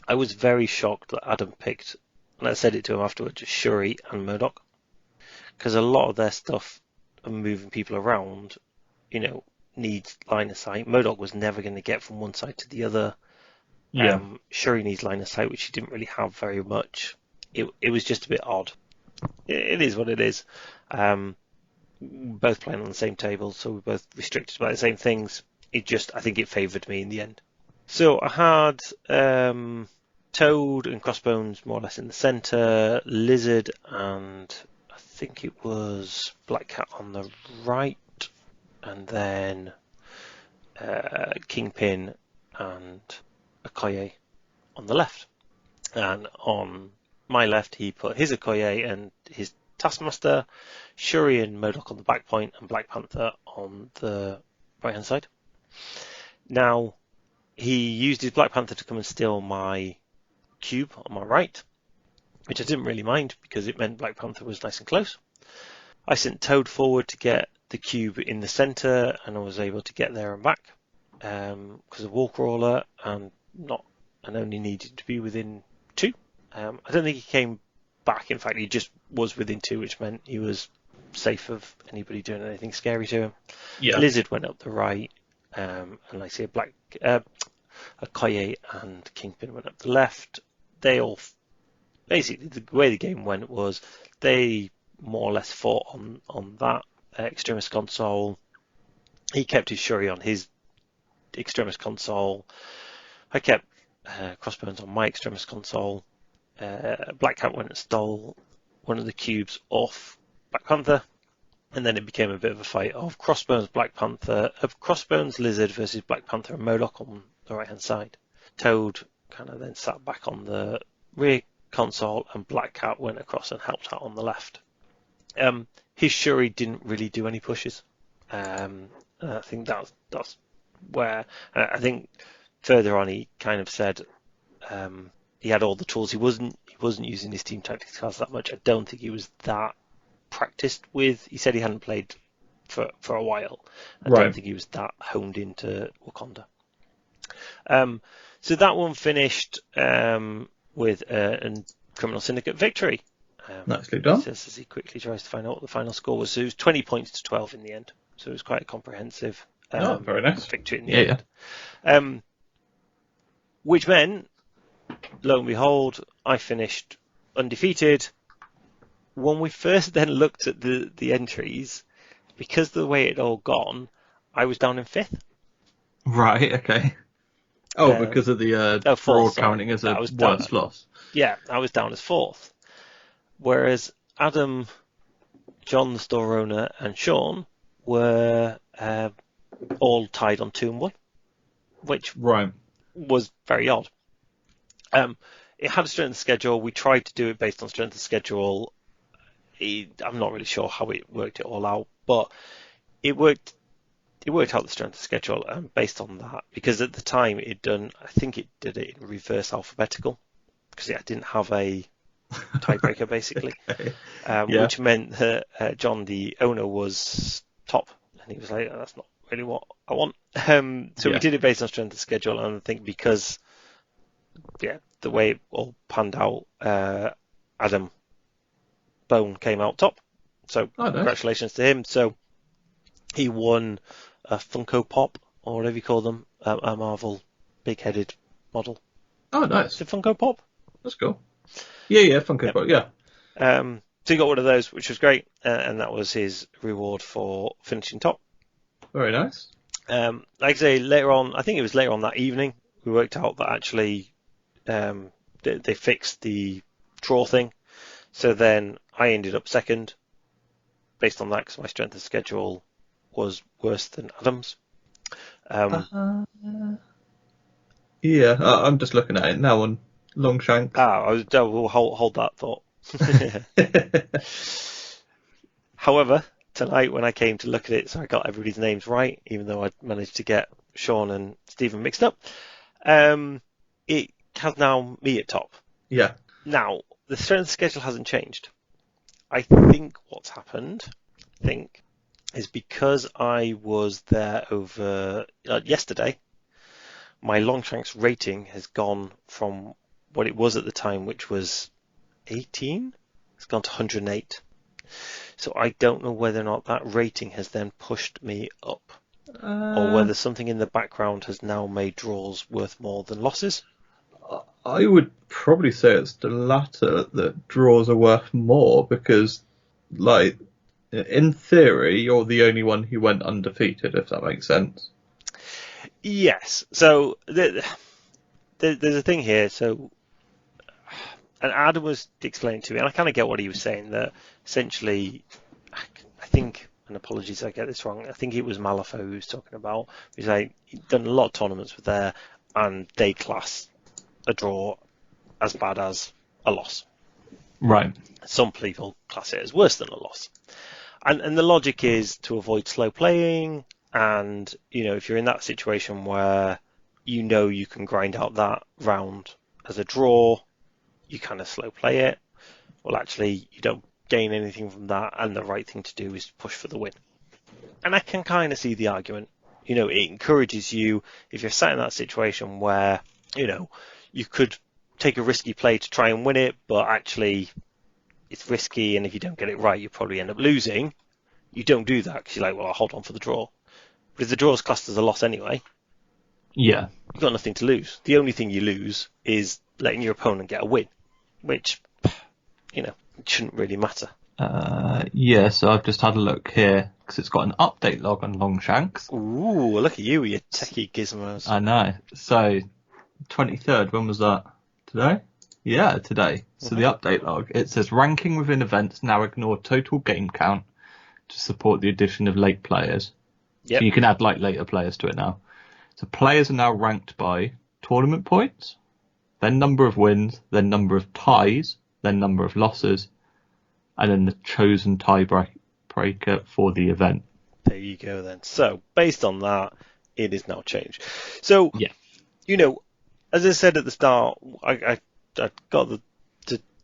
S1: I was very shocked that Adam picked, and I said it to him afterwards, Shuri and MODOK, because a lot of their stuff and moving people around, needs line of sight. MODOK was never going to get from one side to the other.
S2: Yeah.
S1: Shuri needs line of sight, which she didn't really have very much. It was just a bit odd. It is what it is. Both playing on the same table, so we're both restricted by the same things. I think it favoured me in the end. So I had Toad and Crossbones more or less in the centre, Lizard and I think it was Black Cat on the right, and then Kingpin and Okoye on the left. And on my left, he put his Okoye and his Taskmaster, Shuri and MODOK on the back point, and Black Panther on the right-hand side. Now, he used his Black Panther to come and steal my cube on my right, which I didn't really mind because it meant Black Panther was nice and close. I sent Toad forward to get the cube in the centre, and I was able to get there and back because of Wall Crawler, and only needed to be within 2. I don't think he came back. In fact, he just was within 2, which meant he was safe of anybody doing anything scary to him.
S3: Yeah.
S1: Lizard went up the right, and I see Okoye and Kingpin went up the left. They all basically, the way the game went was they more or less fought on that extremist console. He kept his Shuri on his extremist console. I kept Crossbones on my extremist console. Black Cat went and stole one of the cubes off Black Panther, and then it became a bit of a fight of Crossbones, Lizard versus Black Panther and MODOK on the right hand side. Toad kind of then sat back on the rear console, and Black Cat went across and helped out on the left. His Shuri didn't really do any pushes. I think that's where I think further on he kind of said he had all the tools. He wasn't using his team tactics cards that much. I don't think he was that practiced with. He said he hadn't played for a while. I don't think he was that honed into Wakanda. So that one finished with a Criminal Syndicate victory.
S2: Nicely done.
S1: Says as he quickly tries to find out what the final score was. So it was 20 points to 12 in the end. So it was quite a comprehensive
S2: very nice
S1: victory in the end. Yeah. Which meant, lo and behold, I finished undefeated. When we first then looked at the entries, because of the way it all gone, I was down in 5th.
S2: Right, okay. Oh, because of the fraud counting as a worse loss.
S1: Yeah, I was down as 4th. Whereas Adam, John, the store owner, and Sean were all tied on 2 and 1, which was very odd. It had a strength of schedule. We tried to do it based on strength of schedule. I'm not really sure how it worked it all out, but it worked. It worked out the strength of schedule based on that, because at the time I think it did it in reverse alphabetical, because I didn't have a tiebreaker basically, which meant that John, the owner, was top, and he was like, oh, that's not really what I want. So we did it based on strength of schedule, and I think because the way it all panned out, Adam Bone came out top. So congratulations to him. So he won a Funko Pop, or whatever you call them, a Marvel big-headed model.
S2: Oh, nice.
S1: Is it Funko Pop?
S2: That's cool. Yeah, Funko Pop, yeah.
S1: So he got one of those, which was great, and that was his reward for finishing top.
S2: Very nice.
S1: Like I say, later on, I think it was later on that evening, we worked out that actually they fixed the draw thing. So then I ended up 2nd based on that, because my strength of schedule was worse than Adam's.
S2: I'm just looking at it now on Longshank.
S1: We'll hold that thought. However, tonight when I came to look at it, so I got everybody's names right, even though I managed to get Sean and Stephen mixed up, it has now me at top.
S2: Yeah.
S1: Now, the strength schedule hasn't changed. I think what's happened, is because I was there over yesterday, my Longshank's rating has gone from what it was at the time, which was 18, it's gone to 108. So I don't know whether or not that rating has then pushed me up, or whether something in the background has now made draws worth more than losses.
S2: I would probably say it's the latter, that draws are worth more, because, like, in theory, you're the only one who went undefeated, if that makes sense. Yes.
S1: So there's a thing here. So And Adam was explaining to me, and I kind of get what he was saying, that essentially, I think, and apologies I get this wrong, I think it was Malifaux who was talking about. He's like, he'd done a lot of tournaments with there, and they class a draw as bad as a loss.
S2: Right.
S1: Some people class it as worse than a loss. And the logic is to avoid slow playing, and, you know, if you're in that situation where you know you can grind out that round as a draw, you kind of slow play it. Well, actually, you don't gain anything from that, and the right thing to do is push for the win. And I can kind of see the argument. You know, it encourages you, if you're sat in that situation where, you know, you could take a risky play to try and win it, but actually it's risky, and if you don't get it right, you probably end up losing. You don't do that because you're like, well, I'll hold on for the draw. But if the draw is classed as a loss anyway,
S2: Yeah.
S1: you've got nothing to lose. The only thing you lose is letting your opponent get a win, which, you know, it shouldn't really matter.
S2: Yeah, so I've just had a look here because it's got an update log on Longshanks.
S1: Ooh, look at you with your techie gizmos.
S2: I know. So, 23rd, when was that? Today? Yeah, today. So the update log, it says ranking within events now ignore total game count to support the addition of late players.
S1: Yep.
S2: So you can add like later players to it now. So players are now ranked by tournament points, then number of wins, then number of ties, then number of losses, and then the chosen tiebreaker for the event.
S1: There you go then. So, based on that, it is now changed. So,
S2: Yeah.
S1: you know, as I said at the start, I got to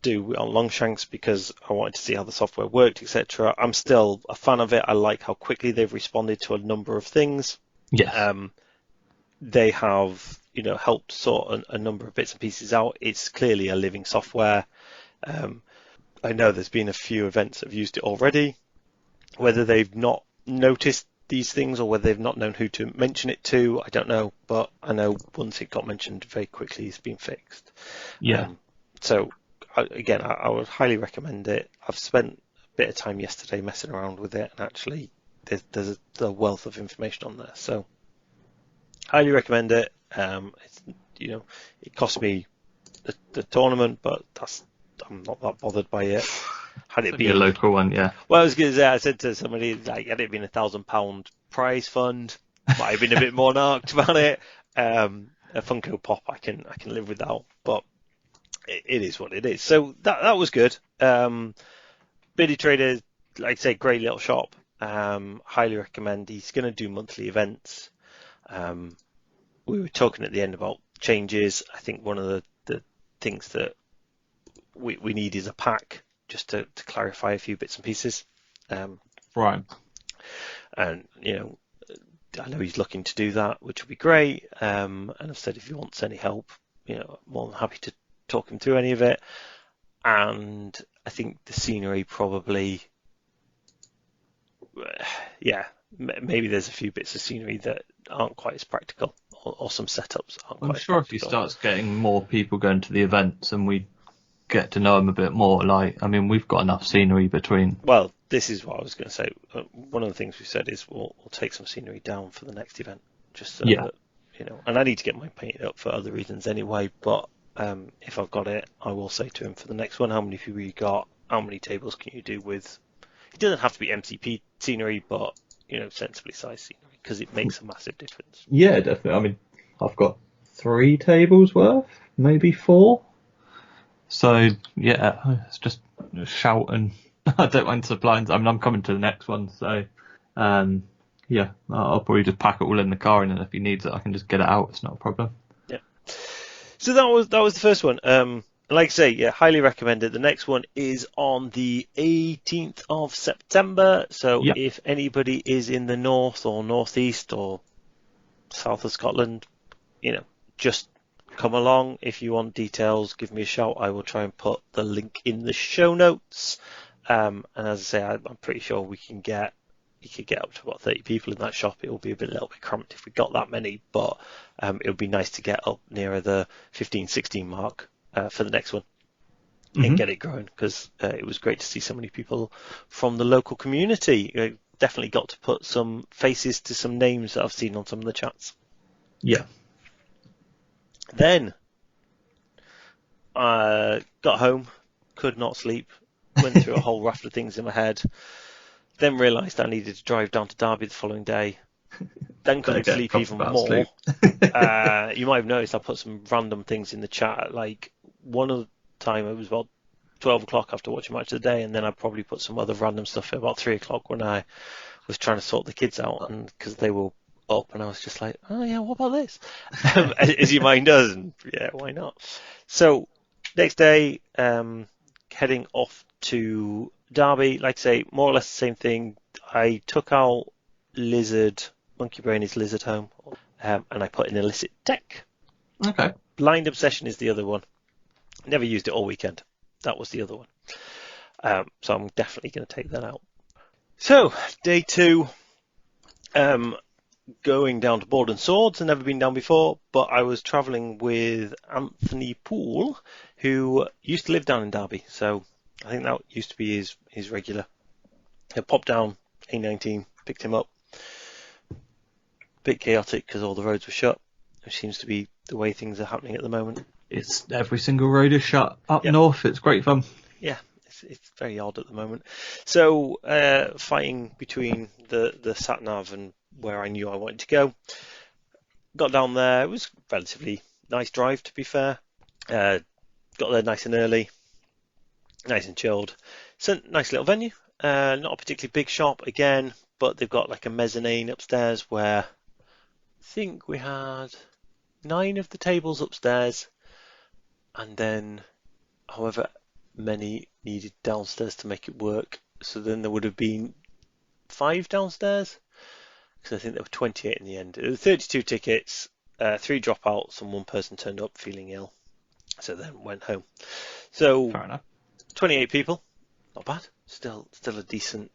S1: do on Longshanks because I wanted to see how the software worked, etc. I'm still a fan of it. I like how quickly they've responded to a number of things.
S2: Yes.
S1: They have, you know, helped sort a number of bits and pieces out. It's clearly a living software. I know there's been a few events that have used it already. Whether they've not noticed these things or whether they've not known who to mention it to, I don't know. But I know once it got mentioned very quickly, it's been fixed.
S2: Yeah.
S1: So, again, I would highly recommend it. I've spent a bit of time yesterday messing around with it, and actually there's a wealth of information on there. So, highly recommend it. It's, you know, it cost me the tournament, but I'm not that bothered by it. Had it been
S2: a local one, yeah.
S1: Well, I was going to say, I said to somebody, like, had it been £1,000 prize fund, might have been a bit more narked about it. A Funko Pop, I can live without, but it is what it is. So that was good. Beardy Trader, like I say, great little shop. Highly recommend. He's going to do monthly events. We were talking at the end about changes. I think one of the things that we need is a pack, just to clarify a few bits and pieces.
S2: Right.
S1: And, you know, I know he's looking to do that, which will be great. And I've said if he wants any help, you know, I'm more than happy to talk him through any of it. And I think the scenery probably, yeah, maybe there's a few bits of scenery that aren't quite as practical, or some setups aren't quite
S2: I'm sure
S1: as
S2: if he
S1: practical.
S2: starts getting more people going to the events and we get to know him a bit more, like, I mean, we've got enough scenery between.
S1: Well, this is what I was going to say. One of the things we said is we'll take some scenery down for the next event, just so that, you know, and I need to get mine painted up for other reasons anyway, but if I've got it, I will say to him for the next one, how many people you got, how many tables can you do with, it doesn't have to be MCP scenery, but, you know, sensibly sized scenery, because it makes a massive difference.
S2: Yeah, definitely. I mean, I've got 3 tables worth, maybe 4. So, yeah, it's just shout, and I don't mind supplying. I mean, I'm coming to the next one, so, yeah, I'll probably just pack it all in the car, and then if he needs it, I can just get it out. It's not a problem.
S1: Yeah. So that was the first one. Like I say, yeah, highly recommend it. The next one is on the 18th of September. So if anybody is in the north or northeast or south of Scotland, you know, just come along. If you want details, give me a shout. I will try and put the link in the show notes. And as I say, I'm pretty sure you could get up to about 30 people in that shop. It will be a little bit cramped if we got that many, but it would be nice to get up nearer the 15, 16 mark for the next one and get it growing, because it was great to see so many people from the local community. Definitely got to put some faces to some names that I've seen on some of the chats.
S2: Yeah.
S1: Then Got home, could not sleep, went through a whole raft of things in my head, then realised I needed to drive down to Derby the following day, then couldn't
S2: Better get
S1: sleep
S2: proper
S1: even
S2: about
S1: more.
S2: sleep.
S1: You might have noticed I put some random things in the chat. Like one of the time it was about 12 o'clock after watching Match of the Day, and then I probably put some other random stuff at about 3 o'clock when I was trying to sort the kids out, and because they were up, and I was just like, oh yeah, what about this? As your mind does, and yeah, why not? So next day, heading off to Derby, like I say, more or less the same thing. I took out Lizard, Monkey Brain is Lizard Home, and I put in Illicit Deck.
S2: Okay.
S1: Blind Obsession is the other one. Never used it all weekend. That was the other one. So I'm definitely going to take that out. So, day 2, going down to Board and Swords. I've never been down before, but I was travelling with Anthony Poole, who used to live down in Derby. So I think that used to be his regular. I popped down, A19, picked him up. Bit chaotic because all the roads were shut, which seems to be the way things are happening at the moment.
S2: It's every single road is shut up
S1: Yep.
S2: north. It's great fun.
S1: Yeah, it's very odd at the moment. So fighting between the sat nav and where I knew I wanted to go. Got down there. It was a relatively nice drive, to be fair. Got there nice and early, nice and chilled. It's a nice little venue. Not a particularly big shop again, but they've got like a mezzanine upstairs where I think we had 9 of the tables upstairs, and then however many needed downstairs to make it work. So then there would have been 5 downstairs, because I think there were 28 in the end. There were 32 tickets, 3 dropouts, and 1 person turned up feeling ill, so then went home. So
S2: Fair enough.
S1: 28 people, not bad. Still a decent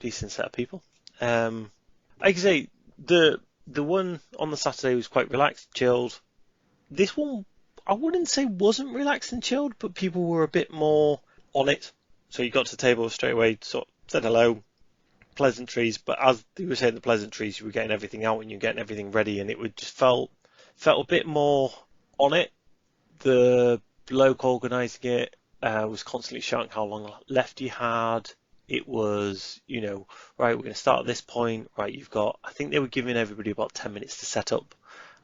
S1: set of people. Like I say, the one on the Saturday was quite relaxed, chilled. This one, I wouldn't say wasn't relaxed and chilled, but people were a bit more on it. So you got to the table straight away, sort of said hello, pleasantries, but as you were saying the pleasantries, you were getting everything out and you were getting everything ready, and it would just felt a bit more on it. The bloke organising it was constantly shouting how long left you had. It was, right, we're going to start at this point. Right, you've got, I think they were giving everybody about 10 minutes to set up,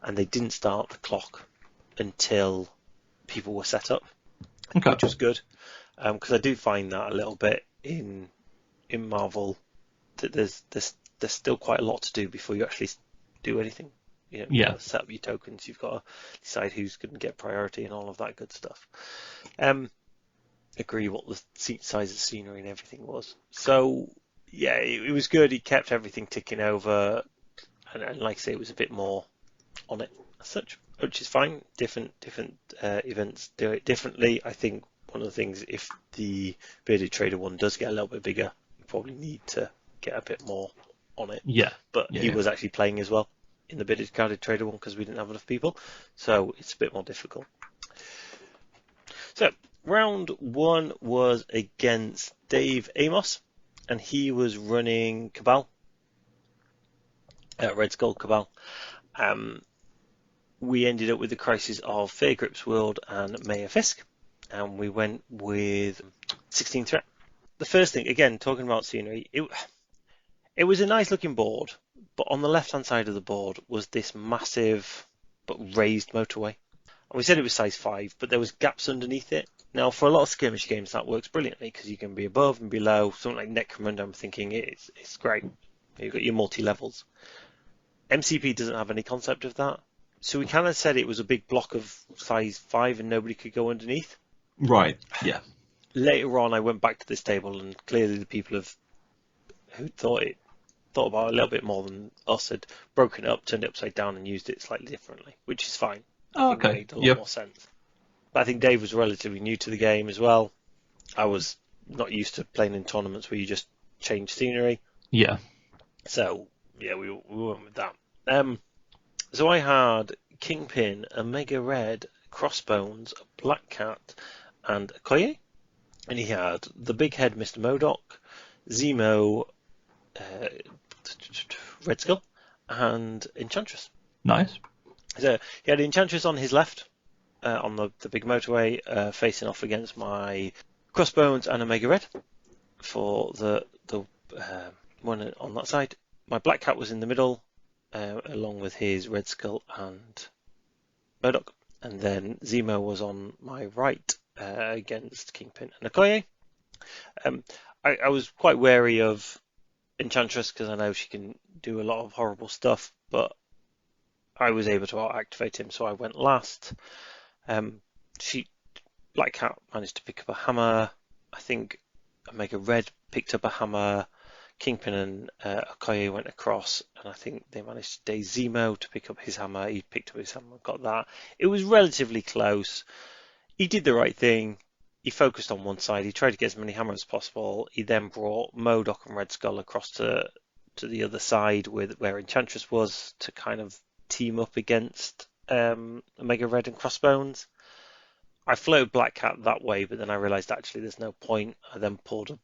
S1: and they didn't start the clock until people were set up,
S2: Okay.
S1: which was good. Because I do find that a little bit in Marvel, that there's still quite a lot to do before you actually do anything. You've
S2: Yeah.
S1: got to set up your tokens, you've got to decide who's going to get priority and all of that good stuff. Agree what the seat size of scenery and everything was. So yeah, it was good. He kept everything ticking over, and like I say, it was a bit more on it as such, which is fine. Different events do it differently. I think one of the things, if the Bearded Trader one does get a little bit bigger, you probably need to get a bit more on it.
S2: Yeah.
S1: But
S2: Yeah,
S1: he
S2: yeah.
S1: was actually playing as well in the Bearded Trader one because we didn't have enough people, so it's a bit more difficult. So round 1 was against Dave Amos, and he was running Cabal, Red Skull Cabal. We ended up with the Crisis of Fair Grips World and Mayor Fisk, and we went with 16 Threat. The first thing, again, talking about scenery, it was a nice looking board, but on the left hand side of the board was this massive but raised motorway. And we said it was size 5, but there was gaps underneath it. Now, for a lot of skirmish games, that works brilliantly because you can be above and below. Something like Necromunda, I'm thinking it's great. You've got your multi-levels. MCP doesn't have any concept of that. So we kind of said it was a big block of size 5 and nobody could go underneath.
S2: Right. Yeah.
S1: Later on, I went back to this table, and clearly the people who thought about it a little bit more than us had broken it up, turned it upside down, and used it slightly differently, which is fine.
S2: Oh,
S1: I think it
S2: okay.
S1: made a lot
S2: Yep.
S1: more sense. But I think Dave was relatively new to the game as well. I was not used to playing in tournaments where you just change scenery.
S2: Yeah.
S1: So, yeah, we went with that. So I had Kingpin, a Mega Red, Crossbones, a Black Cat, and a Koye. And he had the Big Head Mr. Modoc, Zemo, Red Skull, and Enchantress.
S2: Nice.
S1: So he had Enchantress on his left, on the big motorway, facing off against my Crossbones and Omega Red for the one on that side. My Black Cat was in the middle, along with his Red Skull and MODOK. And then Zemo was on my right against Kingpin and Okoye. I was quite wary of Enchantress because I know she can do a lot of horrible stuff, but I was able to out-activate him, so I went last. Black Cat managed to pick up a hammer. I think Omega Red picked up a hammer. Kingpin and Okoye went across, and I think they managed to daze Zemo to pick up his hammer. He picked up his hammer and got that. It was relatively close. He did the right thing. He focused on one side. He tried to get as many hammers as possible. He then brought MODOK and Red Skull across to the other side where Enchantress was to kind of team up against Omega Red and Crossbones. I floated Black Cat that way, but then I realised actually there's no point. I then pulled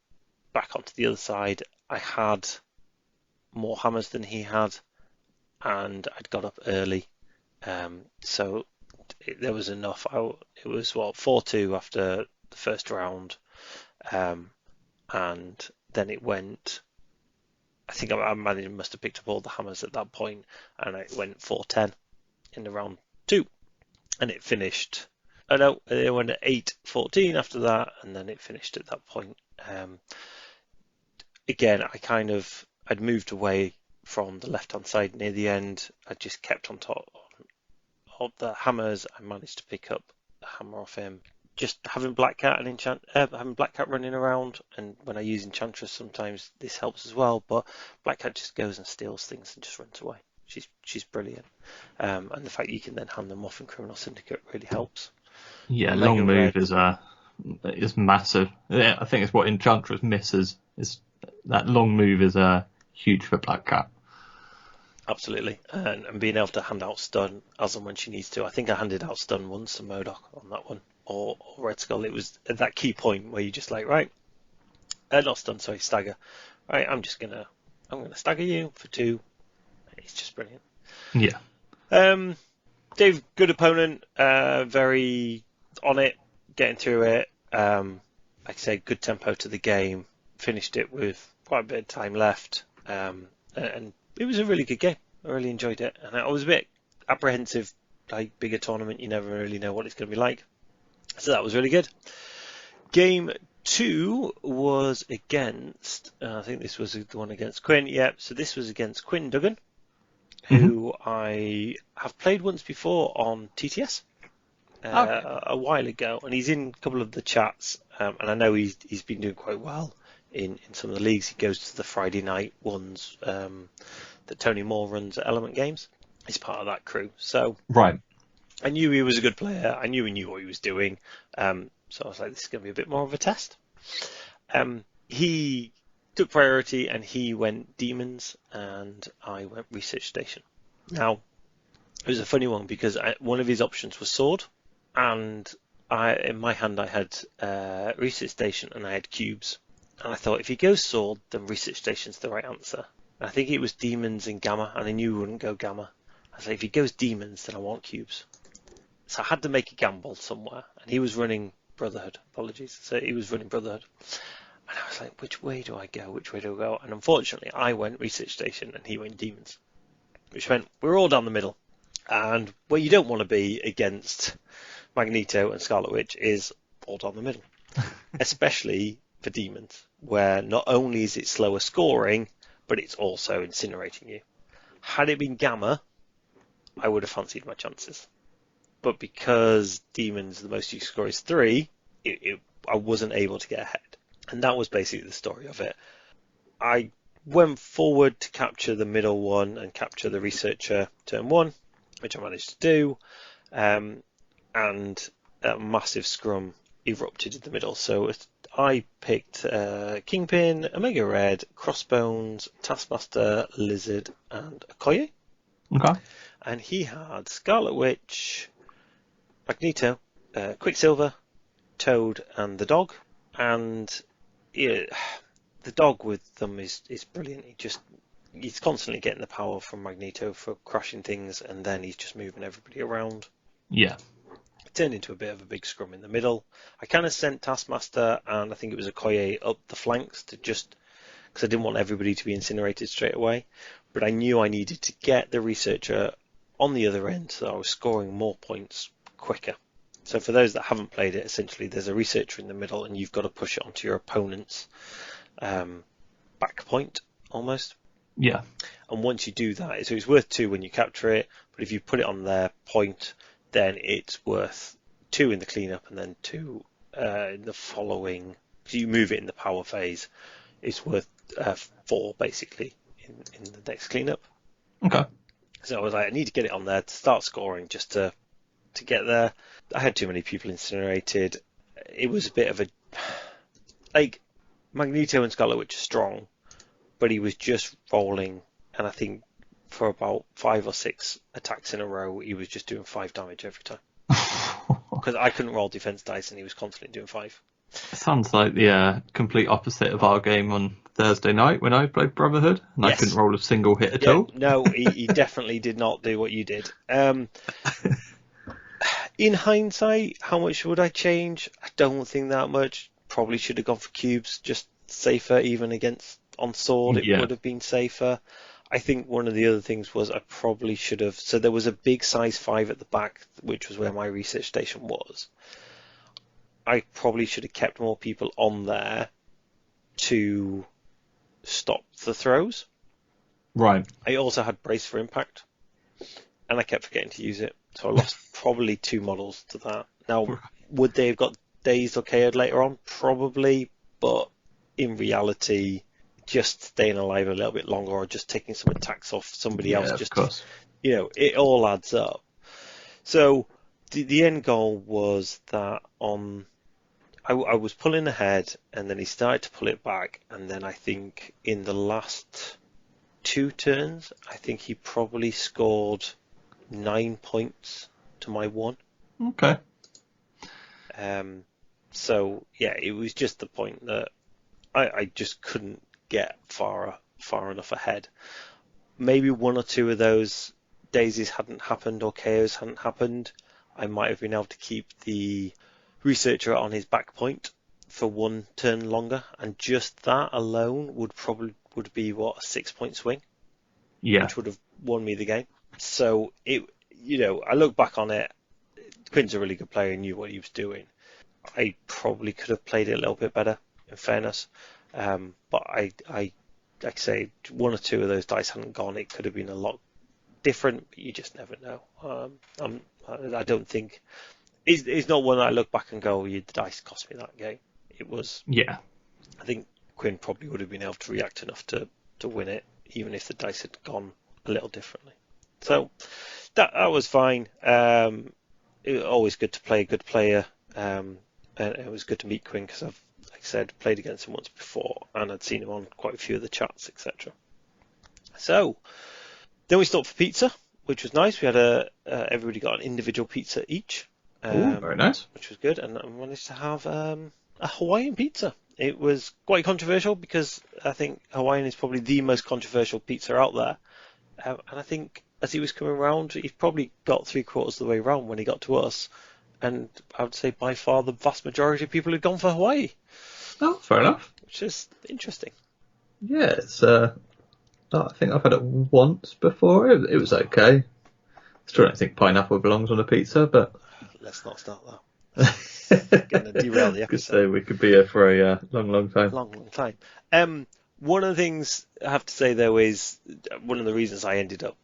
S1: back onto the other side. I had more hammers than he had, and I'd got up early, so there was enough. It was 4-2 after the first round, and then it went. I think I must have picked up all the hammers at that point, and it went 4-10 in the round 2, and it finished. Oh no, it went at 8-14 after that, and then it finished at that point. Again, I'd moved away from the left-hand side near the end. I just kept on top of the hammers. I managed to pick up a hammer off him. Just having Black Cat having Black Cat running around, and when I use Enchantress, sometimes this helps as well. But Black Cat just goes and steals things and just runs away. She's brilliant, and the fact you can then hand them off in Criminal Syndicate really helps.
S2: Yeah, long move is massive. Yeah, I think it's what Enchantress misses. Is that long move is huge for Black Cat.
S1: Absolutely, and being able to hand out stun as and when she needs to. I think I handed out stun once to MODOK on that one, or Red Skull. It was at that key point where you just like, right, not stun, sorry, stagger. Right, I'm gonna stagger you for 2. It's just brilliant.
S2: Yeah.
S1: Dave, good opponent, very on it, getting through it. Like I say, good tempo to the game. Finished it with quite a bit of time left, and it was a really good game. I really enjoyed it, and I was a bit apprehensive. Like bigger tournament, you never really know what it's going to be like. So that was really good. Game 2 was against, I think this was the one against Quinn. Yep. So this was against Quinn Duggan, who I have played once before on TTS a while ago, and he's in a couple of the chats, and I know he's been doing quite well in some of the leagues. He goes to the Friday night ones that Tony Moore runs at Element Games. He's part of that crew. So
S2: right.
S1: I knew he was a good player. I knew he knew what he was doing. So I was like, this is going to be a bit more of a test. He took priority and he went Demons and I went Research Station. Now, it was a funny one because one of his options was Sword, and in my hand I had Research Station and I had Cubes. And I thought, if he goes Sword, then Research Station's the right answer. And I think it was Demons and Gamma, and I knew he wouldn't go Gamma. I was like, if he goes Demons, then I want Cubes. So I had to make a gamble somewhere, and he was running Brotherhood. Apologies. So he was running Brotherhood. And I was like, which way do I go? Which way do I go? And unfortunately, I went Research Station, and he went Demons. Which meant we're all down the middle. And where you don't want to be against Magneto and Scarlet Witch is all down the middle. Especially for Demons, where not only is it slower scoring, but it's also incinerating you. Had it been Gamma, I would have fancied my chances. But because Demons, the most you score is 3, I wasn't able to get ahead. And that was basically the story of it. I went forward to capture the middle one and capture the Researcher turn 1, which I managed to do. And a massive scrum erupted in the middle. So I picked Kingpin, Omega Red, Crossbones, Taskmaster, Lizard, and Okoye.
S2: Okay.
S1: And he had Scarlet Witch, Magneto, Quicksilver, Toad, and the dog. And the dog with them is brilliant. He's constantly getting the power from Magneto for crushing things, and then he's just moving everybody around.
S2: Yeah.
S1: It turned into a bit of a big scrum in the middle. I kind of sent Taskmaster and I think it was Okoye up the flanks to just because I didn't want everybody to be incinerated straight away. But I knew I needed to get the researcher on the other end so I was scoring more points quicker. So for those that haven't played it, essentially there's a researcher in the middle and you've got to push it onto your opponent's back point almost.
S2: Yeah.
S1: And once you do that, so it's worth 2 when you capture it, but if you put it on their point, then it's worth 2 in the cleanup and then 2 in the following. So you move it in the power phase, it's worth 4 basically in the next cleanup.
S2: Okay.
S1: So I was like, I need to get it on there to start scoring just to get there. I had too many people incinerated. It was a bit of a like Magneto and Scarlet Witch are strong, but he was just rolling, and I think for about 5 or 6 attacks in a row, he was just doing 5 damage every time. Because I couldn't roll defense dice, and he was constantly doing 5.
S2: Sounds like the complete opposite of our game on Thursday night when I played Brotherhood, and
S1: Yes.
S2: I couldn't roll a single hit at all.
S1: No, he definitely did not do what you did. In hindsight, how much would I change? I don't think that much. Probably should have gone for cubes, just safer, even against on sword. It would have been safer. I think one of the other things was I probably should have. So there was a big size 5 at the back, which was where my research station was. I probably should have kept more people on there to stop the throws.
S2: Right.
S1: I also had brace for impact, and I kept forgetting to use it, so I lost probably 2 models to that. Now, would they have got dazed or KO'd later on? Probably, but in reality, just staying alive a little bit longer or just taking some attacks off somebody else, just it all adds up. So the end goal was that I was pulling ahead, and then he started to pull it back, and then I think in the last 2 turns, I think he probably scored 9 points to my 1.
S2: Okay.
S1: So yeah, it was just the point that I just couldn't get far enough ahead. Maybe 1 or 2 of those daisies hadn't happened or KOs hadn't happened, I might have been able to keep the researcher on his back point for 1 turn longer, and just that alone would be a 6-point swing, which would have won me the game. So I look back on it. Quinn's a really good player and knew what he was doing. I probably could have played it a little bit better, in fairness. But I like I say, 1 or 2 of those dice hadn't gone, it could have been a lot different. But you just never know. I don't think it's not one I look back and go, the dice cost me that game. It was.
S2: Yeah.
S1: I think Quinn probably would have been able to react enough to win it, even if the dice had gone a little differently. So that was fine. It was always good to play a good player, and it was good to meet Quinn because I've, like I said, played against him once before, and I'd seen him on quite a few of the chats, etc. So then we stopped for pizza, which was nice. We had everybody got an individual pizza each.
S2: Very nice.
S1: Which was good, and I managed to have a Hawaiian pizza. It was quite controversial because I think Hawaiian is probably the most controversial pizza out there. And I think as he was coming round, he probably got 3/4 of the way round when he got to us. And I would say by far the vast majority of people had gone for Hawaii.
S2: Oh, fair enough.
S1: Which is interesting.
S2: Yeah, it's. I think I've had it once before. It was okay. Still don't think pineapple belongs on a pizza, but
S1: let's not start that. Going to derail the episode.
S2: So we could be here for a long time.
S1: Long time. One of the things I have to say though is one of the reasons I ended up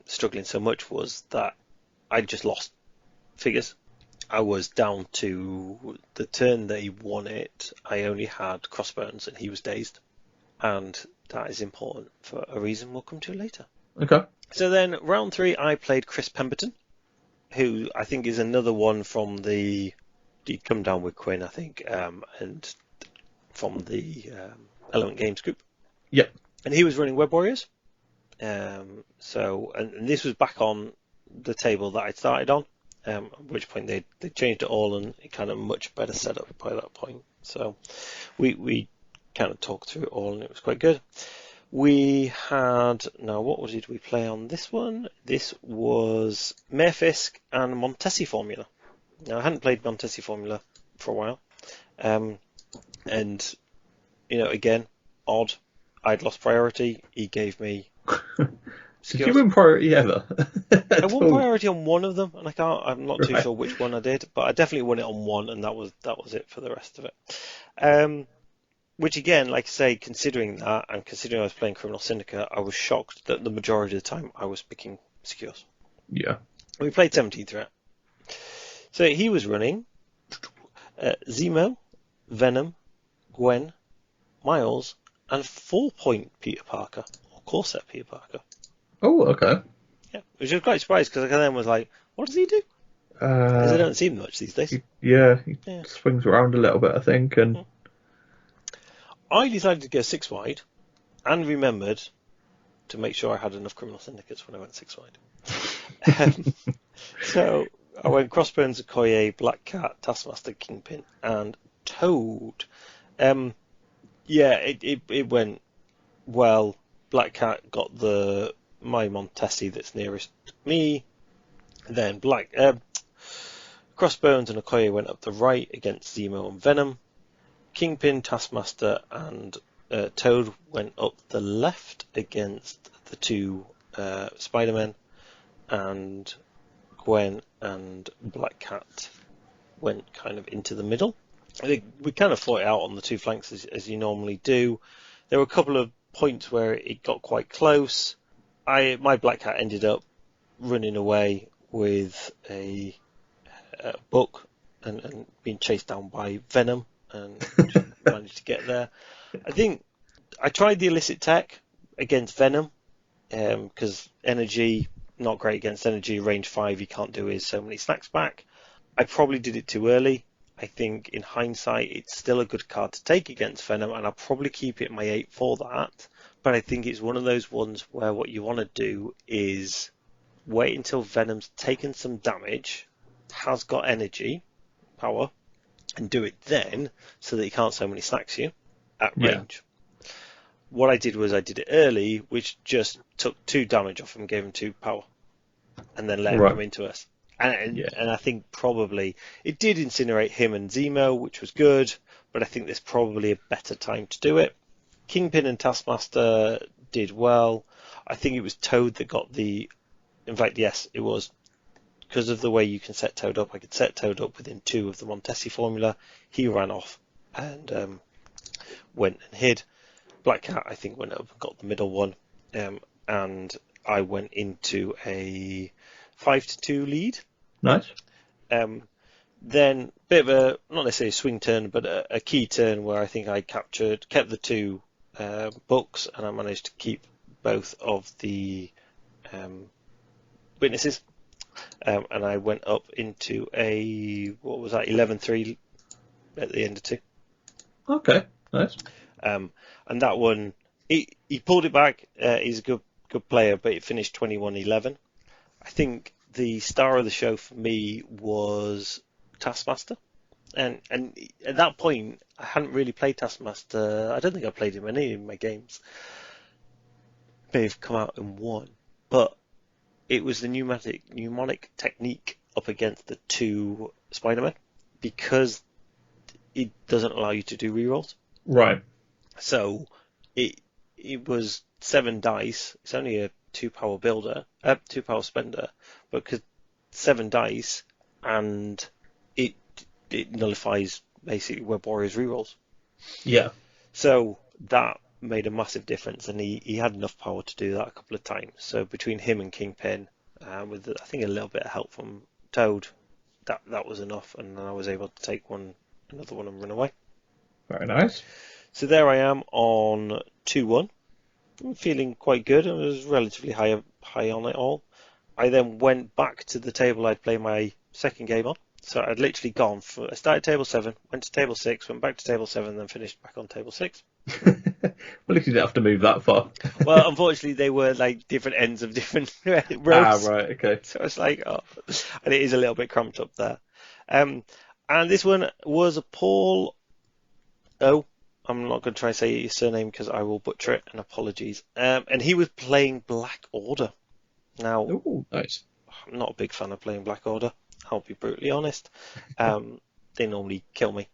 S1: struggling so much was that I just lost figures. I was down to the turn that he won it. I only had crossbones and he was dazed, and that is important for a reason we'll come to later.
S2: Okay.
S1: So then round 3, I played Chris Pemberton, who I think is another one from the. He'd come down with Quinn, I think, and from the Element Games group.
S2: Yep.
S1: And he was running Web Warriors. And this was back on the table that I started on. At which point they changed it all, and it kind of much better set up by that point. So we kind of talked through it all, and it was quite good. We had, now what did we play on this one? This was Marefisk and Montesi Formula. Now, I hadn't played Montesi Formula for a while, and again, odd. I'd lost priority. He gave me.
S2: Did you win priority ever?
S1: I won priority on one of them, and I'm not too sure which one I did, but I definitely won it on one, and that was it for the rest of it. Which again, like I say, considering that, and considering I was playing Criminal Syndicate, I was shocked that the majority of the time I was picking secures.
S2: Yeah.
S1: We played 17 throughout. So he was running Zemo, Venom, Gwen, Miles, and 4-point Peter Parker, or Corset Peter Parker.
S2: Oh, okay.
S1: Yeah, which was quite surprised because I then was like, what does he do? Because they don't see him much these days.
S2: He swings around a little bit, I think. And
S1: I decided to go 6 wide and remembered to make sure I had enough Criminal Syndicates when I went 6 wide. So I went Crossbones, Okoye, Black Cat, Taskmaster, Kingpin, and Toad. It went well. Black Cat got my Montesi that's nearest me. Then Crossbones and Okoye went up the right against Zemo and Venom. Kingpin, Taskmaster, and Toad went up the left against the 2 Spider-Men, and Gwen and Black Cat went kind of into the middle. I think we kind of fought it out on the 2 flanks as you normally do. There were a couple of points where it got quite close. My Black Cat ended up running away with a book and being chased down by Venom and managed to get there. I think I tried the illicit tech against Venom because energy, not great against energy. Range 5, you can't do his so many snacks back. I probably did it too early. I think in hindsight, it's still a good card to take against Venom, and I'll probably keep it in my 8 for that. But I think it's one of those ones where what you want to do is wait until Venom's taken some damage, has got energy, power, and do it then so that he can't so many snacks you at range. What I did was I did it early, which just took 2 damage off him, gave him 2 power, and then let him come into us. And I think probably it did incinerate him and Zemo, which was good, but I think there's probably a better time to do it. Kingpin and Taskmaster did well. I think it was Toad that got in fact, yes, it was. Because of the way you can set Toad up, I could set Toad up within 2 of the Montesi formula. He ran off and went and hid. Black Cat, I think, went up and got the middle one. And I went into a 5-2 lead.
S2: Nice.
S1: Then bit of a, not necessarily a swing turn, but a key turn where I think I kept the 2 books, and I managed to keep both of the witnesses. And I went up into a 11-3 at the end of 2.
S2: Okay, nice.
S1: And that one, he pulled it back. He's a good player, but it finished 21-11. I think the star of the show for me was Taskmaster, and at that point I hadn't really played Taskmaster. I don't think I played him in any of my games. May have come out in one, but it was the mnemonic technique up against the 2 Spider-Men because it doesn't allow you to do rerolls.
S2: Right.
S1: So it was 7 dice. It's only a 2 power builder, 2 power spender, but because 7 dice, and it nullifies basically Web Warriors rerolls.
S2: Yeah.
S1: So that made a massive difference, and he had enough power to do that a couple of times. So between him and Kingpin, with I think a little bit of help from Toad, that was enough, and then I was able to take another one and run away.
S2: Very nice.
S1: So there I am on 2-1. I'm feeling quite good. I was relatively high on it all. I then went back to the table I'd played my second game on. So I'd literally gone I started table 7, went to table 6, went back to table 7, then finished back on table 6.
S2: Well, at least you didn't have to move that far.
S1: Well, unfortunately, they were like different ends of different roads.
S2: Right, okay.
S1: So it's like, and it is a little bit cramped up there. And this one was a Paul O. I'm not going to try and say his surname because I will butcher it, and apologies. And he was playing Black Order. Now,
S2: Ooh, nice.
S1: I'm not a big fan of playing Black Order. I'll be brutally honest. They normally kill me.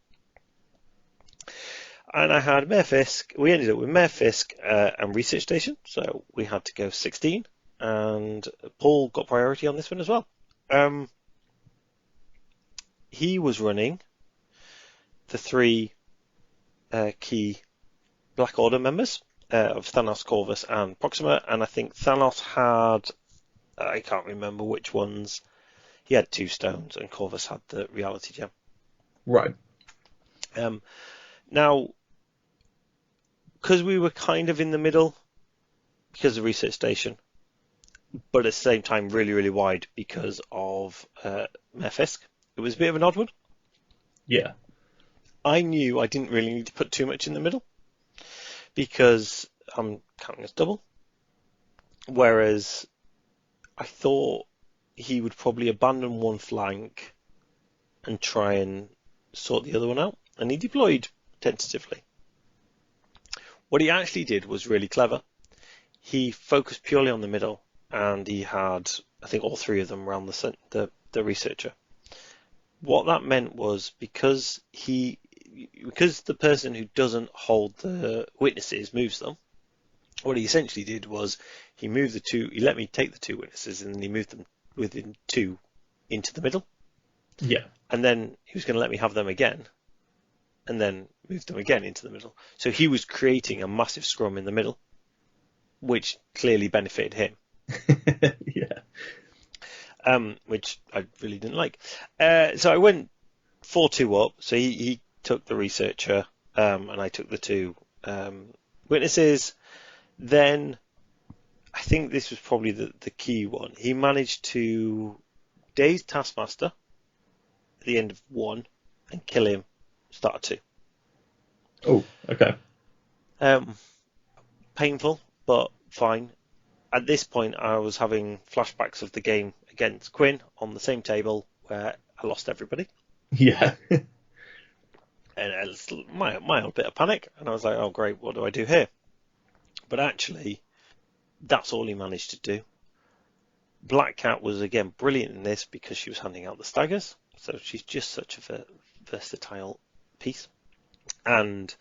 S1: And I had Mayor Fisk. We ended up with Mayor Fisk and Research Station, so we had to go 16. And Paul got priority on this one as well. He was running the 3 key Black Order members of Thanos, Corvus, and Proxima, and I think Thanos had, I can't remember which ones. He had 2 stones, and Corvus had the reality gem.
S2: Right.
S1: Now, because we were kind of in the middle, because of Research Station, but at the same time really, really wide because of Mayor Fisk, it was a bit of an odd one.
S2: Yeah.
S1: I knew I didn't really need to put too much in the middle because I'm counting as double. Whereas I thought he would probably abandon one flank and try and sort the other one out. And he deployed tentatively. What he actually did was really clever. He focused purely on the middle, and he had, I think, all 3 of them around the researcher. What that meant was because the person who doesn't hold the witnesses moves them, what he essentially did was he moved the 2, he let me take the 2 witnesses, and then he moved them within 2 into the middle.
S2: Yeah.
S1: And then he was going to let me have them again, and then move them again into the middle. So he was creating a massive scrum in the middle, which clearly benefited him.
S2: Yeah.
S1: Which I really didn't like. So I went 4-2 up. So he took the researcher, and I took the 2 witnesses. Then I think this was probably the key one. He managed to daze Taskmaster at the end of 1 and kill him start of 2.
S2: Oh, okay.
S1: Painful, but fine. At this point, I was having flashbacks of the game against Quinn on the same table where I lost everybody.
S2: Yeah.
S1: And it was mild bit of panic. And I was like, oh, great, what do I do here? But actually, that's all he managed to do. Black Cat was, again, brilliant in this because she was handing out the staggers. So she's just such a versatile piece. And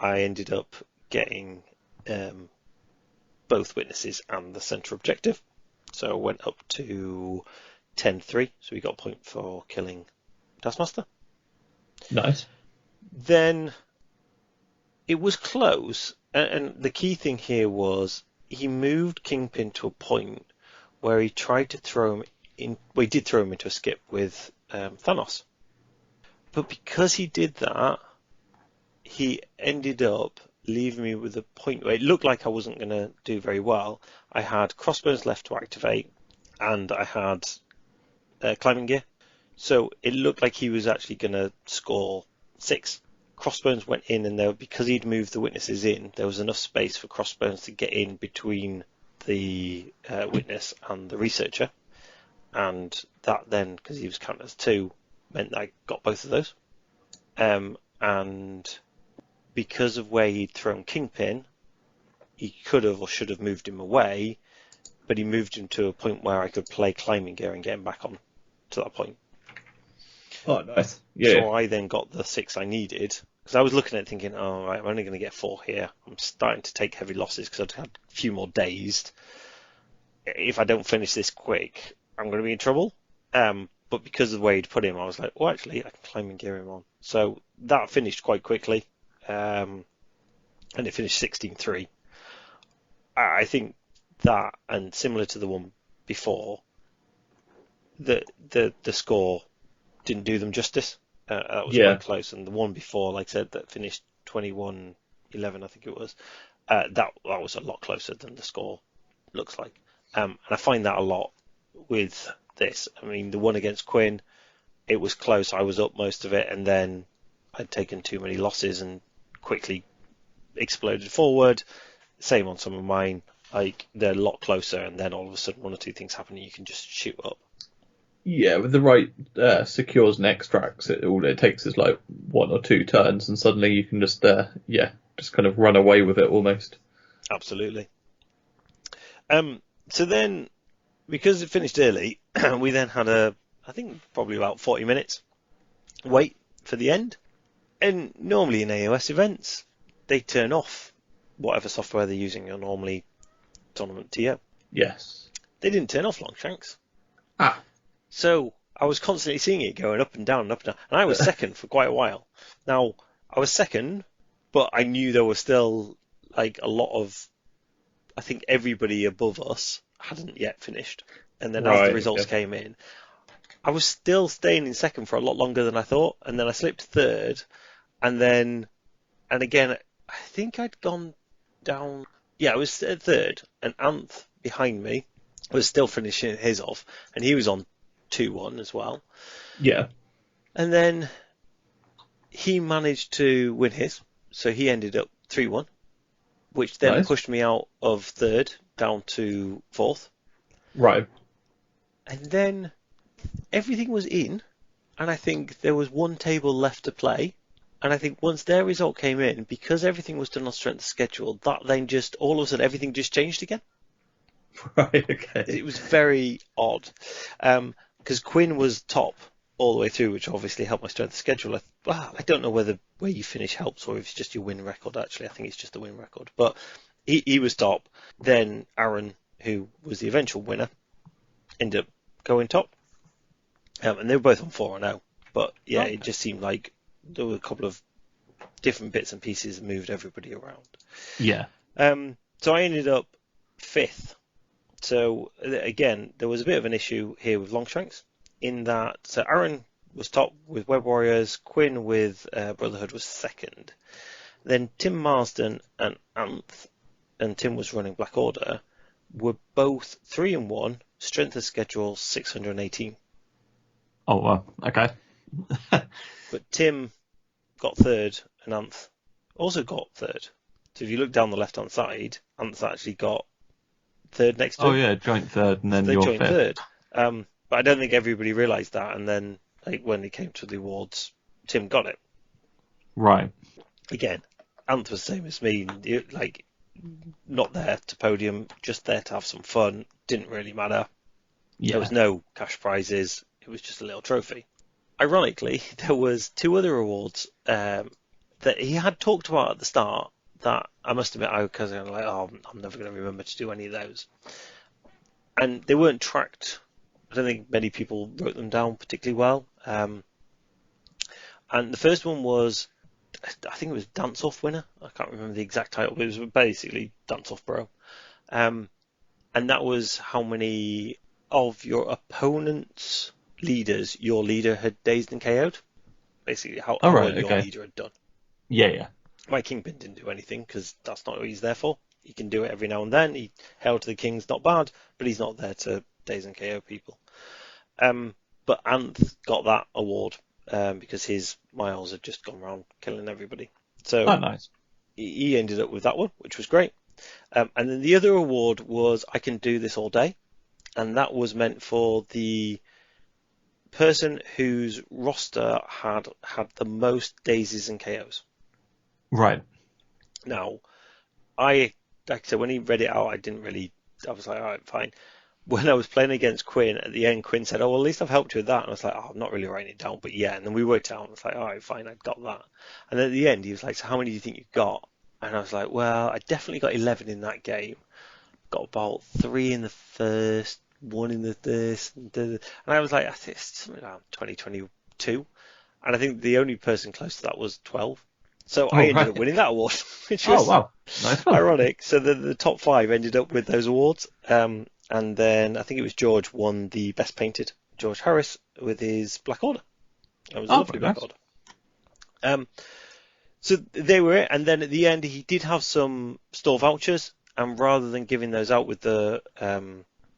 S1: I ended up getting both witnesses and the centre objective. So I went up to 10-3. So we got a point for killing Taskmaster.
S2: Nice.
S1: Then it was close. And the key thing here was he moved Kingpin to a point where he tried to throw him in. Well, he did throw him into a skip with Thanos. But because he did that, he ended up leaving me with a point where it looked like I wasn't going to do very well. I had crossbones left to activate, and I had climbing gear. So it looked like he was actually going to score 6. Crossbones went in, and because he'd moved the witnesses in, there was enough space for Crossbones to get in between the witness and the researcher. And that then, because he was counted as 2, meant that I got both of those. And because of where he'd thrown Kingpin, he could have or should have moved him away, but he moved him to a point where I could play climbing gear and get him back on to that point.
S2: Oh, nice. Yeah.
S1: So I then got the 6 I needed, because I was looking at it thinking, oh, right, I'm only going to get 4 here. I'm starting to take heavy losses because I've had a few more dazed. If I don't finish this quick, I'm going to be in trouble. But because of the way he'd put him, I was like, oh, actually, I can climbing gear him on. So that finished quite quickly. And it finished 16-3. I think that, and similar to the one before, the score didn't do them justice. That was quite close. And the one before, like I said, that finished 21-11, I think it was, that was a lot closer than the score looks like. And I find that a lot with this. I mean, the one against Quinn, it was close. I was up most of it, and then I'd taken too many losses and quickly exploded forward. Same on some of mine. Like, they're a lot closer, and then all of a sudden 1 or 2 things happen and you can just shoot up.
S2: Yeah, with the right secures and extracts, all it takes is like 1 or 2 turns, and suddenly you can just kind of run away with it almost.
S1: Absolutely. So then, because it finished early, we then had a I think probably about 40 minutes wait for the end. And normally in AOS events, they turn off whatever software they're using on normally Tournament TO.
S2: Yes.
S1: They didn't turn off Longshanks.
S2: Ah.
S1: So I was constantly seeing it going up and down and up and down. And I was second for quite a while. Now, I was second, but I knew there was still like a lot of, I think everybody above us hadn't yet finished. And then as the results came in, I was still staying in second for a lot longer than I thought. And then I slipped third. And again, I think I'd gone down. Yeah, I was at third. And Anth behind me was still finishing his off. And he was on 2-1 as well.
S2: Yeah.
S1: And then he managed to win his. So he ended up 3-1, which then pushed me out of third down to fourth.
S2: Right.
S1: And then everything was in, and I think there was one table left to play. And I think once their result came in, because everything was done on strength of schedule, that then just, all of a sudden, everything just changed again.
S2: Right, okay.
S1: It was very odd. Because Quinn was top all the way through, which obviously helped my strength of schedule. I don't know whether where you finish helps or if it's just your win record, actually. I think it's just the win record. But he was top. Then Aaron, who was the eventual winner, ended up going top. And they were both on 4-0. But yeah, It just seemed like there were a couple of different bits and pieces that moved everybody around.
S2: Yeah.
S1: So I ended up fifth. So again, there was a bit of an issue here with Longshanks in that Aaron was top with Web Warriors, Quinn with Brotherhood was second. Then Tim Marsden and Anth, and Tim was running Black Order, were both 3-1, strength of schedule 618.
S2: Oh, well, okay.
S1: But Tim got third, and Anth also got third. So if you look down the left-hand side, Anth actually got third next to him.
S2: Oh, yeah, joint third, and then
S1: so they
S2: you're
S1: joined
S2: fifth.
S1: Third. But I don't think everybody realised that, and then when it came to the awards, Tim got it.
S2: Right.
S1: Again, Anth was the same as me, not there to podium, just there to have some fun. Didn't really matter.
S2: Yeah.
S1: There was no cash prizes. It was just a little trophy. Ironically, there was 2 other awards that he had talked about at the start that I must admit, because I'm like, I'm never going to remember to do any of those. And they weren't tracked. I don't think many people wrote them down particularly well. And the first one was, I think it was Dance Off winner. I can't remember the exact title, but it was basically Dance Off Bro. And that was how many of your opponent's leaders your leader had dazed and KO'd. Basically, how well your leader had done.
S2: Yeah.
S1: My Kingpin didn't do anything because that's not what he's there for. He can do it every now and then. He Hail to the King's not bad, but he's not there to daze and KO people. But Anth got that award because his miles had just gone around killing everybody. So
S2: nice.
S1: He ended up with that one, which was great. And then the other award was I Can Do This All Day. And that was meant for the person whose roster had the most dazes and KOs.
S2: Right.
S1: Now, like I said, when he read it out, I was like, all right, fine. When I was playing against Quinn, at the end, Quinn said, well, at least I've helped you with that. And I was like, I'm not really writing it down, but yeah. And then we worked it out, and I was like, all right, fine, I got that. And then at the end, he was like, so how many do you think you got? And I was like, well, I definitely got 11 in that game. Got about 3 in the first, 1 in the this. And I was like, I think it's something around 2022. And I think the only person close to that was 12. So I ended up winning that award, which was
S2: nice
S1: ironic. So the top 5 ended up with those awards. And then I think it was George won the Best Painted, George Harris, with his Black Order. It was a lovely Black Order. So they were it. And then at the end, he did have some store vouchers. And rather than giving those out with the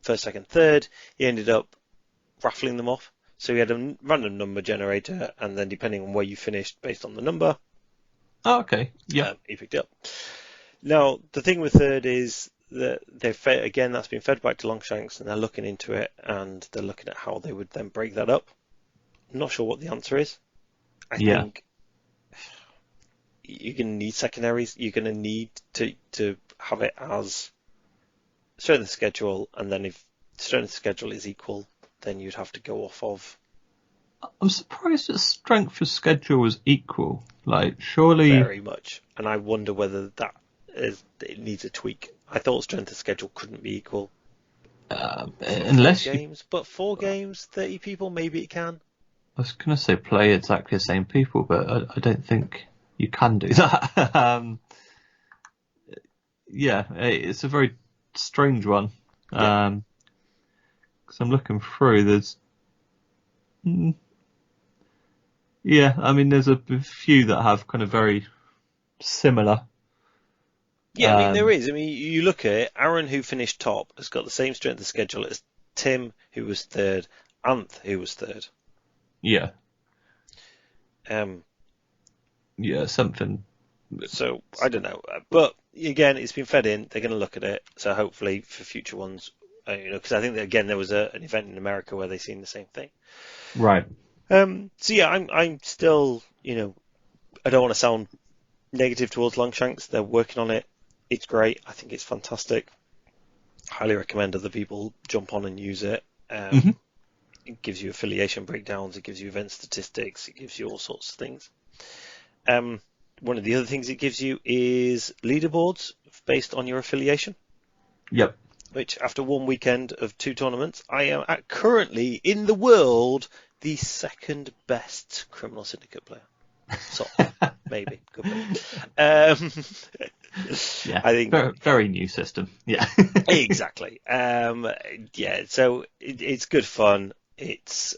S1: first, second, third, he ended up raffling them off. So he had a random number generator. And then depending on where you finished based on the number,
S2: okay. Yeah.
S1: He picked it up. Now, the thing with third is that again, that's been fed back to Longshanks, and they're looking into it, and they're looking at how they would then break that up. I'm not sure what the answer is. I think you're going to need secondaries. You're going to need to have it as strength of schedule, and then if strength of schedule is equal, then you'd have to go off of.
S2: I'm surprised that strength of schedule was equal. Like, surely...
S1: Very much. And I wonder whether it needs a tweak. I thought strength of schedule couldn't be equal.
S2: Unless
S1: 4 games, but 4 games, 30 people, maybe it can.
S2: I was going to say play exactly the same people, but I don't think you can do that. Yeah, it's a very strange one.
S1: Yeah.
S2: Because I'm looking through, there's... Yeah, I mean, there's a few that have kind of very similar.
S1: Yeah, I mean, there is. I mean, you look at it, Aaron, who finished top, has got the same strength of schedule as Tim, who was third, Anth, who was third.
S2: Yeah.
S1: Um,
S2: Yeah, something.
S1: So, I don't know. But, again, it's been fed in. They're going to look at it. So, hopefully, for future ones, because I think that, again, there was an event in America where they seen the same thing.
S2: Right.
S1: So, yeah, I'm still, I don't want to sound negative towards Longshanks. They're working on it. It's great. I think it's fantastic. Highly recommend other people jump on and use it. It gives you affiliation breakdowns. It gives you event statistics. It gives you all sorts of things. One of the other things it gives you is leaderboards based on your affiliation.
S2: Yep.
S1: Which, after one weekend of 2 tournaments, I am currently in the world the second best Criminal Syndicate player. So, maybe, could be.
S2: Yeah,
S1: I think
S2: very, very new system. Yeah.
S1: exactly. Yeah, so it's good fun. It's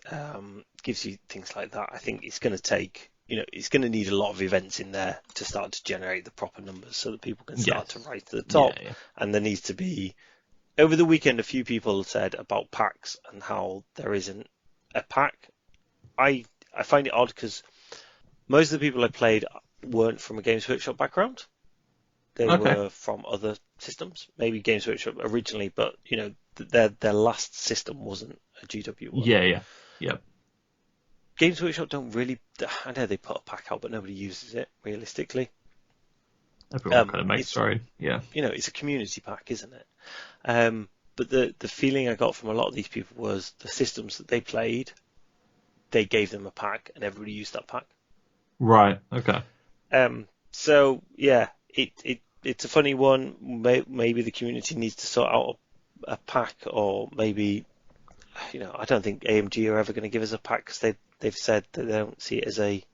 S1: gives you things like that. I think it's going to take, it's going to need a lot of events in there to start to generate the proper numbers so that people can start to rise to the top.
S2: Yeah.
S1: And there needs to be, over the weekend, a few people said about packs and how there isn't a pack. I find it odd because most of the people I played weren't from a Games Workshop background. They were from other systems, maybe Games Workshop originally, but their last system wasn't a GW one.
S2: Yeah.
S1: Games Workshop don't really. I know they put a pack out, but nobody uses it realistically.
S2: Everyone kind of makes their own. Yeah.
S1: It's a community pack, isn't it? But the feeling I got from a lot of these people was the systems that they played, they gave them a pack, and everybody used that pack.
S2: Right. Okay.
S1: So yeah, it's a funny one. Maybe the community needs to sort out a pack, or maybe, I don't think AMG are ever going to give us a pack because they've said that they don't see it as a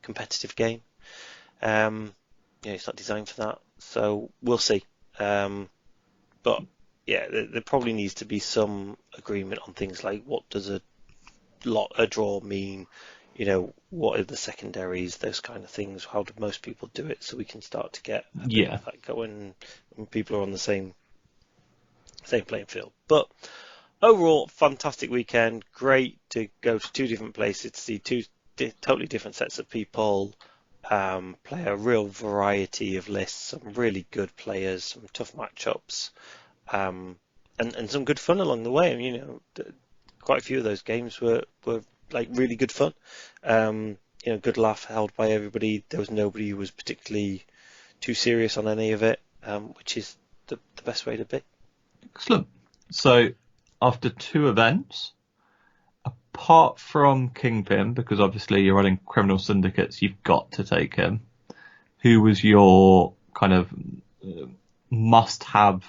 S1: competitive game. It's not designed for that, so we'll see. But yeah, there probably needs to be some agreement on things like what does a draw mean. What are the secondaries, those kind of things. How do most people do it, so we can start to get a bit of that going when people are on the same playing field. But overall, fantastic weekend. Great to go to 2 different places to see 2 totally different sets of people, play a real variety of lists, some really good players, some tough matchups, and some good fun along the way. Quite a few of those games were like really good fun. Good laugh held by everybody. There was nobody who was particularly too serious on any of it, which is the best way to be.
S2: Excellent. So, after 2 events, apart from Kingpin, because obviously you're running Criminal Syndicates, you've got to take him. Who was your kind of must-have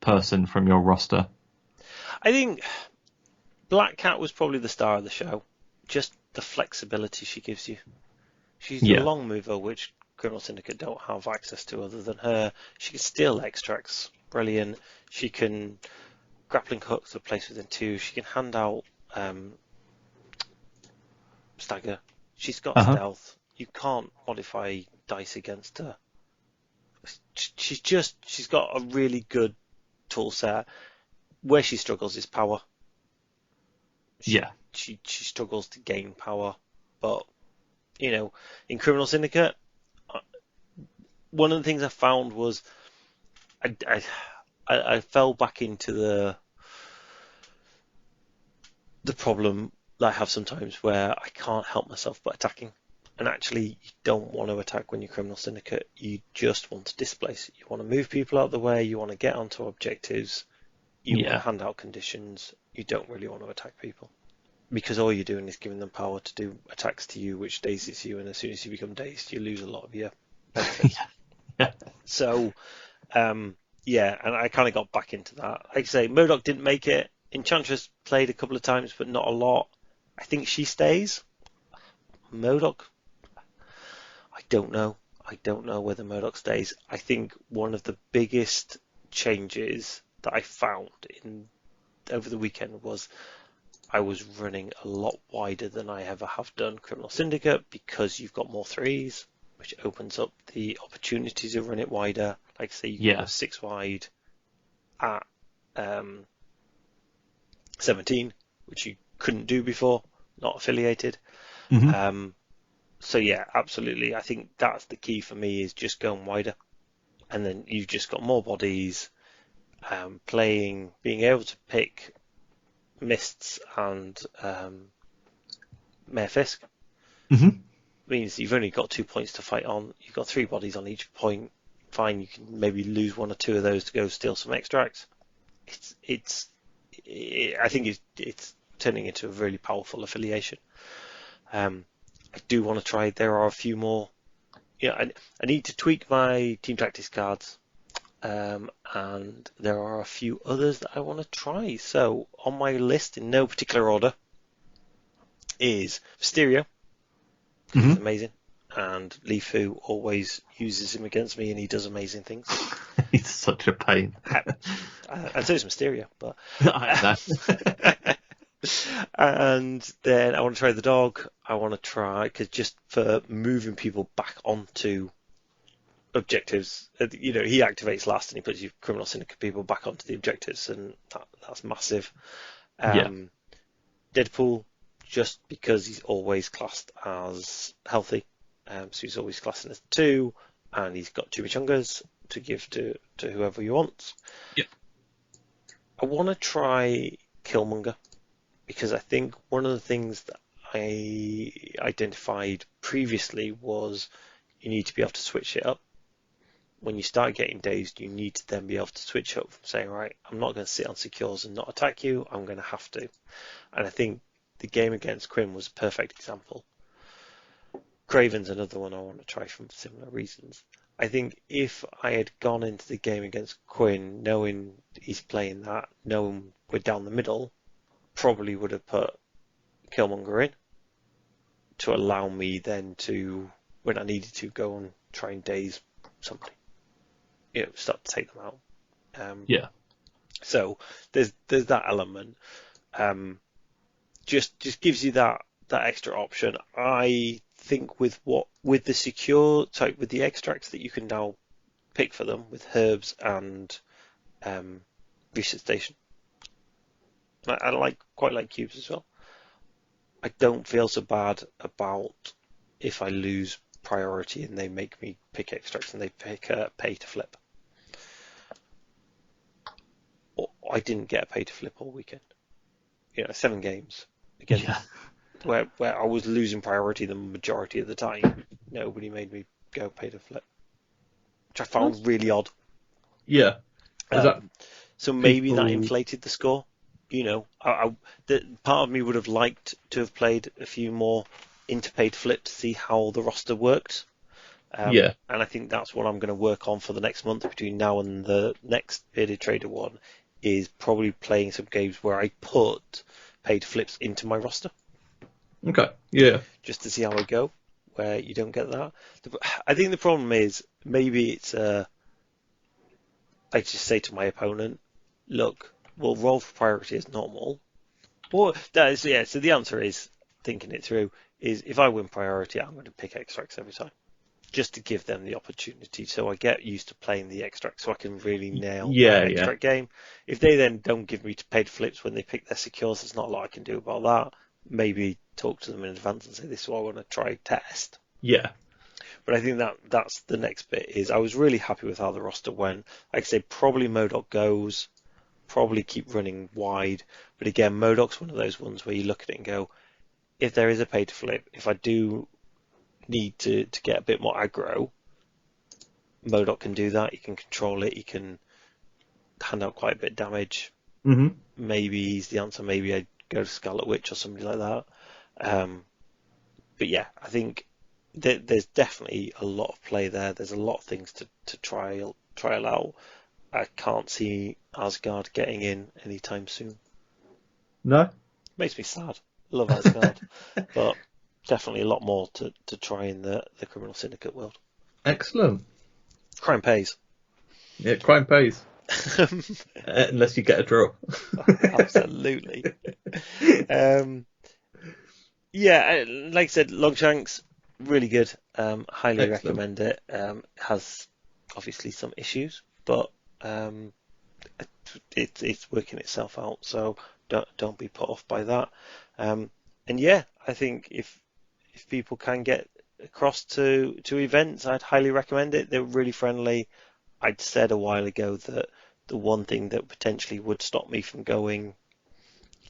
S2: person from your roster?
S1: I think Black Cat was probably the star of the show. Just the flexibility she gives you. She's a long mover, which Criminal Syndicate don't have access to other than her. She can steal extracts. Brilliant. She can grappling hooks are placed within 2. She can hand out stagger. She's got stealth. You can't modify dice against her. She's got a really good tool set. Where she struggles is power. She struggles to gain power, but in Criminal Syndicate, one of the things I found was I fell back into the problem that I have sometimes where I can't help myself but attacking. And actually, you don't want to attack when you're Criminal Syndicate. You just want to displace. You want to move people out of the way. You want to get onto objectives. You want to hand out conditions. you don't really want to attack people, because all you're doing is giving them power to do attacks to you, which dazes you, and as soon as you become dazed, you lose a lot of your benefits.
S2: Yeah.
S1: So, yeah, and I kind of got back into that. Like I say, MODOK didn't make it. Enchantress played a couple of times, but not a lot. I think she stays. MODOK, I don't know. I don't know whether MODOK stays. I think one of the biggest changes that I found over the weekend was I was running a lot wider than I ever have done Criminal Syndicate, because you've got more threes, which opens up the opportunity to run it wider. Like I say, you can go 6 wide at 17, which you couldn't do before, not affiliated.
S2: Mm-hmm.
S1: So yeah, absolutely. I think that's the key for me, is just going wider, and then you've just got more bodies. Being able to pick Mists and Mayor Fisk means you've only got 2 points to fight on. You've got 3 bodies on each point. Fine, you can maybe lose 1 or 2 of those to go steal some extracts. I think it's turning into a really powerful affiliation. I do want to try. There are a few more. I need to tweak my team tactics cards, and there are a few others that I want to try. So on my list, in no particular order, is Mysterio. He's amazing, and Lifu always uses him against me, and he does amazing things.
S2: He's such a pain.
S1: And so is Mysterio, but
S2: I know.
S1: and then I want to try the dog. I want to try, because just for moving people back onto objectives, he activates last and he puts your Criminal Syndicate people back onto the objectives, and that's massive. Deadpool, just because he's always classed as healthy, so he's always classed as 2, and he's got 2 Chungas to give to whoever he wants.
S2: Yep.
S1: I want to try Killmonger, because I think one of the things that I identified previously was you need to be able to switch it up. When you start getting dazed, you need to then be able to switch up from saying, right, I'm not going to sit on secures and not attack you, I'm going to have to. And I think the game against Quinn was a perfect example. Craven's another one I want to try for similar reasons. I think if I had gone into the game against Quinn knowing he's playing that, knowing we're down the middle, probably would have put Killmonger in to allow me then to, when I needed to, go and try and daze somebody, start to take them out. So there's that element. Just gives you that extra option. I think with the extracts that you can now pick for them with herbs and resuscitation. I quite like cubes as well. I don't feel so bad about if I lose priority and they make me pick extracts and they pick pay to flip. I didn't get a pay to flip all weekend. 7 games again, where I was losing priority the majority of the time. Nobody made me go pay to flip, which I found really odd.
S2: Yeah.
S1: So maybe that inflated the score. Part of me would have liked to have played a few more into pay to flip to see how the roster worked. And I think that's what I'm going to work on for the next month between now and the next Bearded Trader one, is probably playing some games where I put paid flips into my roster.
S2: Okay, yeah.
S1: Just to see how I go, where you don't get that. I think the problem is, maybe it's I just say to my opponent, look, we'll roll for priority as normal. So the answer is, thinking it through, is if I win priority, I'm going to pick extracts every time, just to give them the opportunity, so I get used to playing the extract, so I can really nail the extract game. If they then don't give me paid flips when they pick their secures, there's not a lot I can do about that. Maybe talk to them in advance and say, this is what I want to try test.
S2: Yeah.
S1: But I think that's the next bit. Is I was really happy with how the roster went. Like I say, probably MODOK goes, probably keep running wide. But again, MODOK's one of those ones where you look at it and go, if there is a pay to flip, if I do need to get a bit more aggro, MODOK can do that. He can control it. He can hand out quite a bit of damage.
S2: Mm-hmm.
S1: maybe he's the answer. Maybe I'd go to Scarlet Witch or somebody like that. But yeah, I think there's definitely a lot of play there. There's a lot of things to trial out. I can't see Asgard getting in anytime soon.
S2: No?
S1: Makes me sad. Love Asgard, but definitely a lot more to try in the Criminal Syndicate world.
S2: Excellent.
S1: Crime pays.
S2: Yeah, crime pays. Unless you get a draw.
S1: Absolutely. Yeah, like I said, Longshanks, really good. Highly
S2: Excellent.
S1: recommend it. Has obviously some issues, but it's working itself out. So don't be put off by that. And yeah, I think if people can get across to events, I'd highly recommend it. They're really friendly. I'd said a while ago that the one thing that potentially would stop me from going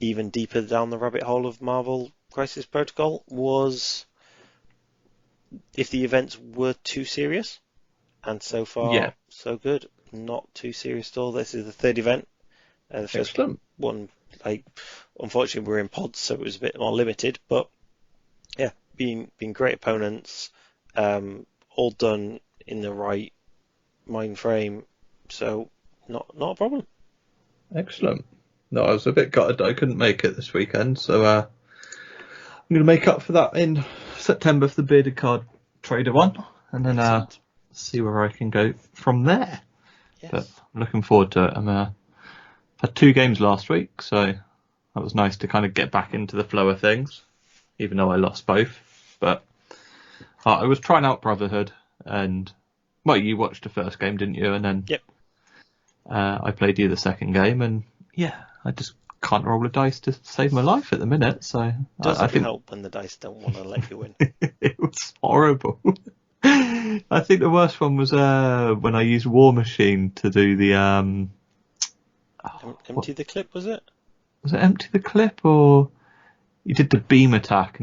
S1: even deeper down the rabbit hole of Marvel Crisis Protocol was if the events were too serious. And so far, so good. Not too serious at all. This is the third event. The first
S2: Excellent.
S1: one, unfortunately, we're in pods, so it was a bit more limited. But yeah, being great opponents, all done in the right mind frame. So not a problem.
S2: Excellent. No, I was a bit gutted I couldn't make it this weekend, so I'm going to make up for that in September for the Bearded Card Trader one, and then see where I can go from there.
S1: Yes.
S2: But I'm looking forward to it. I had 2 games last week, so that was nice to kind of get back into the flow of things, even though I lost both. But I was trying out Brotherhood, and well, you watched the first game, didn't you? And then
S1: Yep.
S2: I played you the second game, and yeah, I just can't roll a dice to save my life at the minute. So
S1: Doesn't
S2: I think
S1: help when the dice don't want to let you win.
S2: it was horrible. I think the worst one was when I used War Machine to do the
S1: Empty the clip, was it?
S2: was it Empty the Clip, or he did the beam attack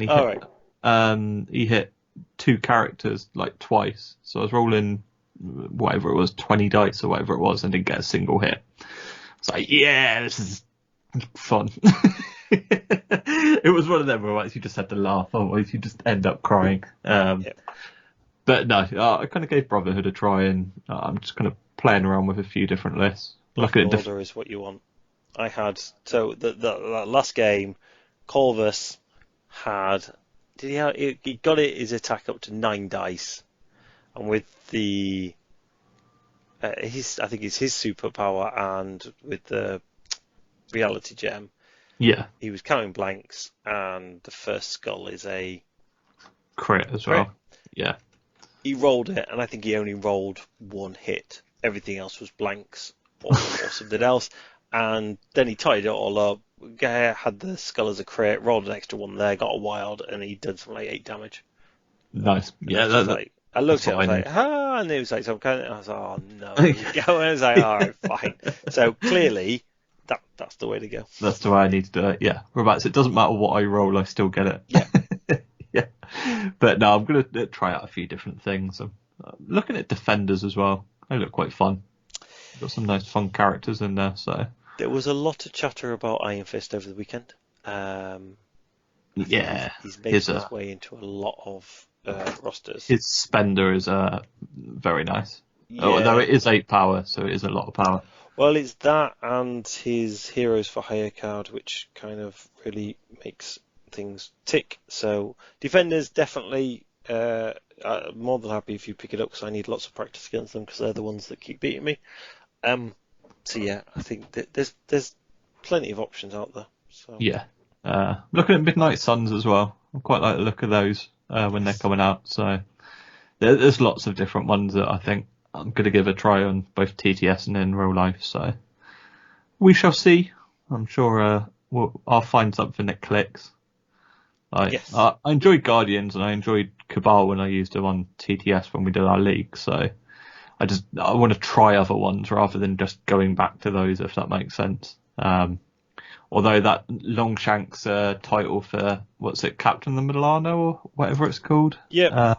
S2: and he hit 2 characters like twice. So I was rolling whatever it was, 20 dice or whatever it was, and didn't get a single hit. It's like, yeah, this is fun. It was one of them where you just had to laugh, otherwise you just end up crying. But no, I kind of gave Brotherhood a try, and I'm just kind of playing around with a few different lists.
S1: Block Order is what you want. I had, so the last game, Corvus had, he got his attack up to 9 dice, and with the, I think it's his superpower, and with the reality gem, he was counting blanks, and the first skull is a
S2: crit as well. Yeah.
S1: He rolled it, and I think he only rolled 1 hit. Everything else was blanks or something else. And then he tied it all up. Guy had the skull as a crit, rolled an extra 1 there, got a wild, and he did something like 8 damage.
S2: Nice. Yeah,
S1: I looked at it, I was like, and it was like some kind of, I was like, oh no. And I was like, alright, fine. So clearly, that's the way to go.
S2: That's the way I need to do it. Yeah. Whereabouts, it doesn't matter what I roll, I still get it.
S1: Yeah.
S2: Yeah. But no, I'm going to try out a few different things. I'm looking at Defenders as well. They look quite fun. Got some nice fun characters in there. So
S1: there was a lot of chatter about Iron Fist over the weekend.
S2: He's
S1: making his way into a lot of rosters.
S2: His spender is very nice.
S1: Yeah.
S2: Although it is 8 power, so it is a lot of power.
S1: Well, it's that and his Heroes for Hire card, which kind of really makes things tick. So Defenders, definitely more than happy if you pick it up, because I need lots of practice against them, because they're the ones that keep beating me. So yeah, I think that there's plenty of options out there. So
S2: yeah, looking at Midnight Suns as well. I quite like the look of those when they're coming out. So there's lots of different ones that I think I'm going to give a try on both TTS and in real life. So we shall see. I'm sure I'll find something that clicks.
S1: Yes.
S2: I enjoyed Guardians and I enjoyed Cabal when I used them on TTS when we did our league. So I want to try other ones rather than just going back to those, if that makes sense. Although that Longshanks title for, what's it, Captain the Milano or whatever it's called?
S1: Yeah.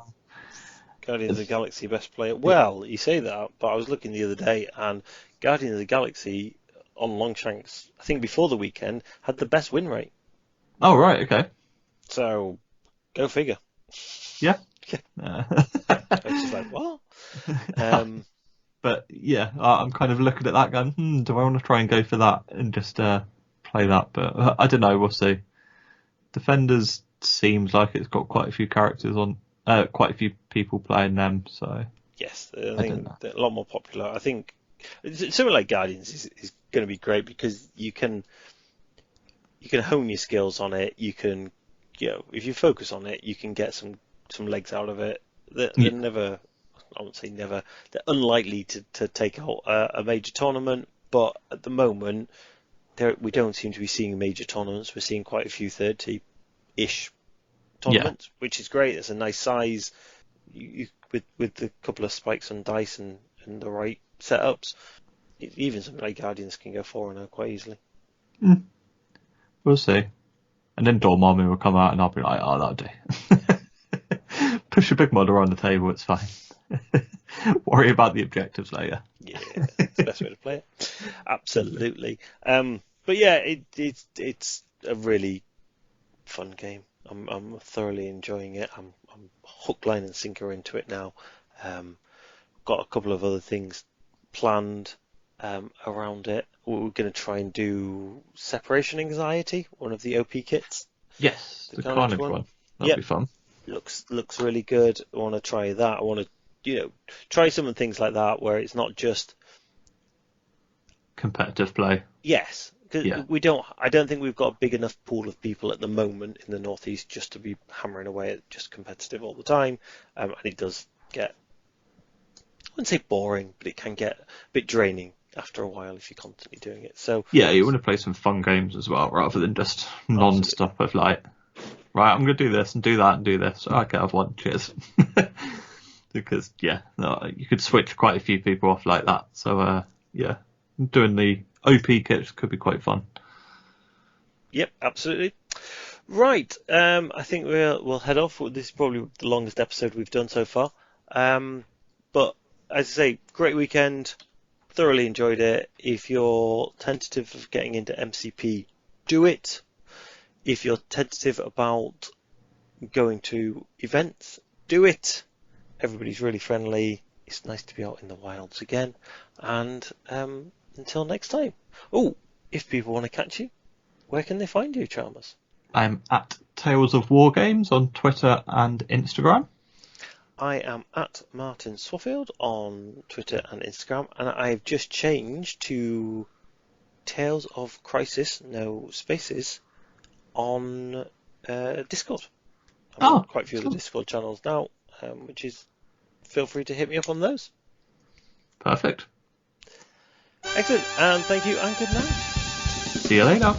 S1: Guardians of the Galaxy best player. Well, you say that, but I was looking the other day, and Guardians of the Galaxy on Longshanks, I think before the weekend, had the best win rate.
S2: Oh, right, okay.
S1: So, go figure.
S2: Yeah.
S1: I was just like, what?
S2: But yeah, I'm kind of looking at that going, do I want to try and go for that and just play that? But I don't know, we'll see. Defenders seems like it's got quite a few characters on, quite a few people playing them, so...
S1: Yes, I think they're a lot more popular. I think something like Guardians is going to be great because you can hone your skills on it. You can, if you focus on it, you can get some legs out of it. They're never, I won't say never, they're unlikely to take out a major tournament, but at the moment, we don't seem to be seeing major tournaments. We're seeing quite a few 30-ish tournaments, which is great. It's a nice size. With the couple of spikes on dice and the right setups, even something like Guardians can go 4-0 quite easily.
S2: We'll see. And then Dormammu will come out and I'll be like, oh, that'll do. Push a big mod around the table, it's fine. Worry about the objectives later.
S1: Yeah, that's the best way to play it. Absolutely. But yeah, it's a really fun game. I'm thoroughly enjoying it. I'm hook, line, and sinker into it now. Got a couple of other things planned around it. We're going to try and do Separation Anxiety, one of the OP kits.
S2: Yes, the Carnage one. That'll be fun.
S1: Looks really good. I want to try that. I want to try some of the things like that where it's not just
S2: competitive play.
S1: Yes. I don't think we've got a big enough pool of people at the moment in the Northeast just to be hammering away at just competitive all the time. And it does get, I wouldn't say boring, but it can get a bit draining after a while if you're constantly doing it. So
S2: yeah, you want to play some fun games as well, rather than just non-stop of like, right, I'm going to do this and do that and do this. Okay, I've won. Cheers. Because you could switch quite a few people off like that. So doing the OP kits could be quite fun. Yep,
S1: absolutely. Right, I think we'll head off. This is probably the longest episode we've done so far. But as I say, great weekend. Thoroughly enjoyed it. If you're tentative of getting into MCP, do it. If you're tentative about going to events, do it. Everybody's really friendly. It's nice to be out in the wilds again. And until next time. Oh, if people want to catch you, where can they find you, Chalmers?
S2: I'm at Tales of War Games on Twitter and Instagram.
S1: I am at Martin Swaffield on Twitter and Instagram, and I've just changed to Tales of Crisis, no spaces, on Discord. I'm on quite a few of the Discord channels now, which is, feel free to hit me up on those.
S2: Perfect.
S1: Excellent, and thank you, and good night.
S2: See you later.